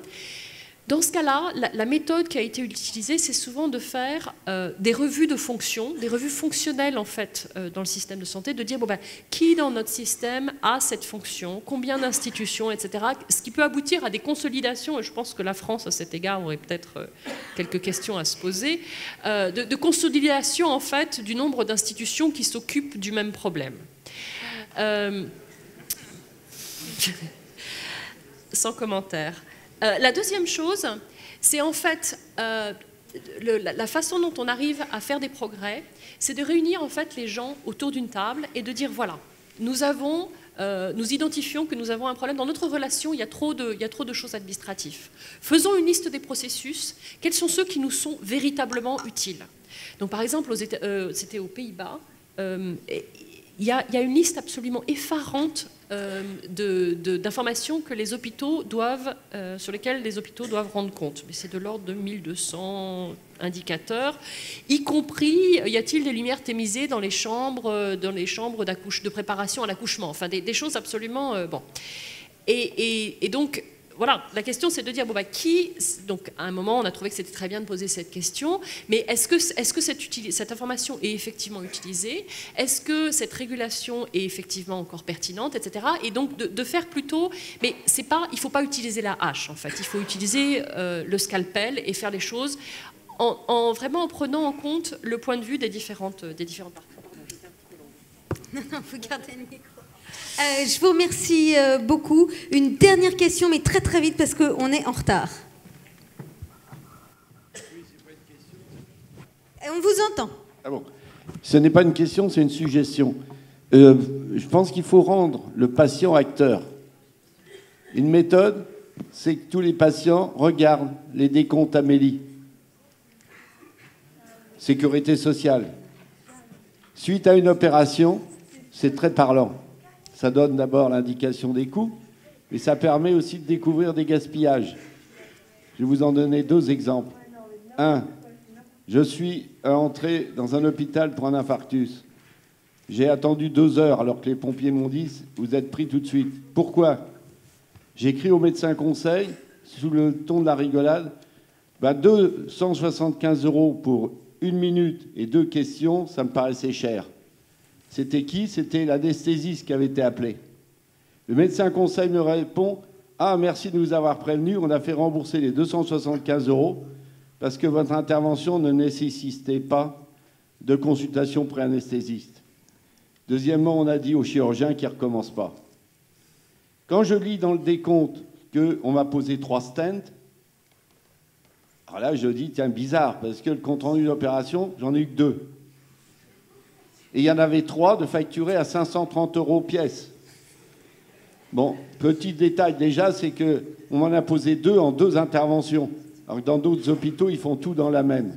[SPEAKER 11] Dans ce cas-là, la méthode qui a été utilisée, c'est souvent de faire des revues de fonctions, des revues fonctionnelles en fait dans le système de santé, de dire qui dans notre système a cette fonction, combien d'institutions, etc. Ce qui peut aboutir à des consolidations, et je pense que la France à cet égard aurait peut-être quelques questions à se poser, de consolidation en fait du nombre d'institutions qui s'occupent du même problème. Sans commentaire. La deuxième chose, c'est en fait la façon dont on arrive à faire des progrès, c'est de réunir en fait les gens autour d'une table et de dire voilà, nous identifions que nous avons un problème dans notre relation, il y a trop de choses administratives. Faisons une liste des processus, quels sont ceux qui nous sont véritablement utiles. Donc par exemple, c'était aux Pays-Bas, il y a une liste absolument effarante d'informations que les hôpitaux sur lesquelles les hôpitaux doivent rendre compte. Mais c'est de l'ordre de 1200 indicateurs, y compris, y a-t-il des lumières tamisées dans les chambres de préparation à l'accouchement, enfin des choses absolument... bon. Et donc, voilà, la question c'est de dire, donc à un moment on a trouvé que c'était très bien de poser cette question, mais est-ce que cette information est effectivement utilisée? Est-ce que cette régulation est effectivement encore pertinente, etc. Et donc de faire plutôt, mais il ne faut pas utiliser la hache en fait, il faut utiliser le scalpel et faire les choses vraiment en prenant en compte le point de vue des différentes parties.
[SPEAKER 1] Non, vous gardez le micro. Je vous remercie beaucoup. Une dernière question, mais très très vite parce qu'on est en retard. On vous entend.
[SPEAKER 10] Ah bon. Ce n'est pas une question, c'est une suggestion. Je pense qu'il faut rendre le patient acteur. Une méthode, c'est que tous les patients regardent les décomptes Amélie. Sécurité sociale. Suite à une opération, c'est très parlant. Ça donne d'abord l'indication des coûts, mais ça permet aussi de découvrir des gaspillages. Je vais vous en donner 2 exemples. 1. Je suis entré dans un hôpital pour un infarctus. J'ai attendu 2 heures alors que les pompiers m'ont dit « Vous êtes pris tout de suite ». Pourquoi? J'ai écrit au médecin conseil, sous le ton de la rigolade, 275 € pour 1 minute et 2 questions, ça me paraissait cher. C'était qui? C'était l'anesthésiste qui avait été appelé. Le médecin conseil me répond « Ah, merci de nous avoir prévenus, on a fait rembourser les 275 € parce que votre intervention ne nécessitait pas de consultation pré-anesthésiste. » Deuxièmement, on a dit au chirurgien qu'il ne recommence pas. Quand je lis dans le décompte qu'on m'a posé 3 stents, alors là, je dis, tiens, bizarre, parce que le compte-rendu d'opération, j'en ai eu que 2. Et il y en avait 3 de facturés à 530 € pièce. Bon, petit détail déjà, c'est qu'on m'en a posé 2 en 2 interventions. Alors que dans d'autres hôpitaux, ils font tout dans la même.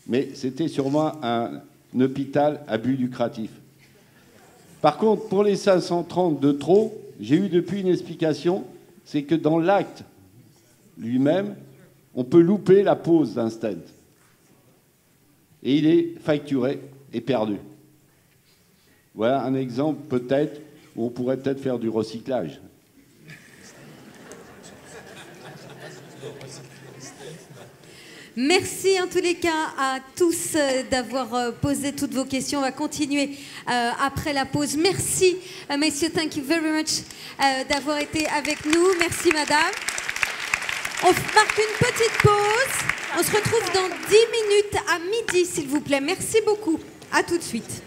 [SPEAKER 10] Mais c'était sûrement un hôpital à but lucratif. Par contre, pour les 530 de trop, j'ai eu depuis une explication, c'est que dans l'acte lui-même, on peut louper la pose d'un stent. Et il est facturé et perdu. Voilà un exemple peut-être où on pourrait peut-être faire du recyclage.
[SPEAKER 1] Merci en tous les cas à tous d'avoir posé toutes vos questions. On va continuer après la pause. Merci, messieurs, thank you very much d'avoir été avec nous. Merci, madame. On marque une petite pause. On se retrouve dans 10 minutes à midi, s'il vous plaît. Merci beaucoup. À tout de suite.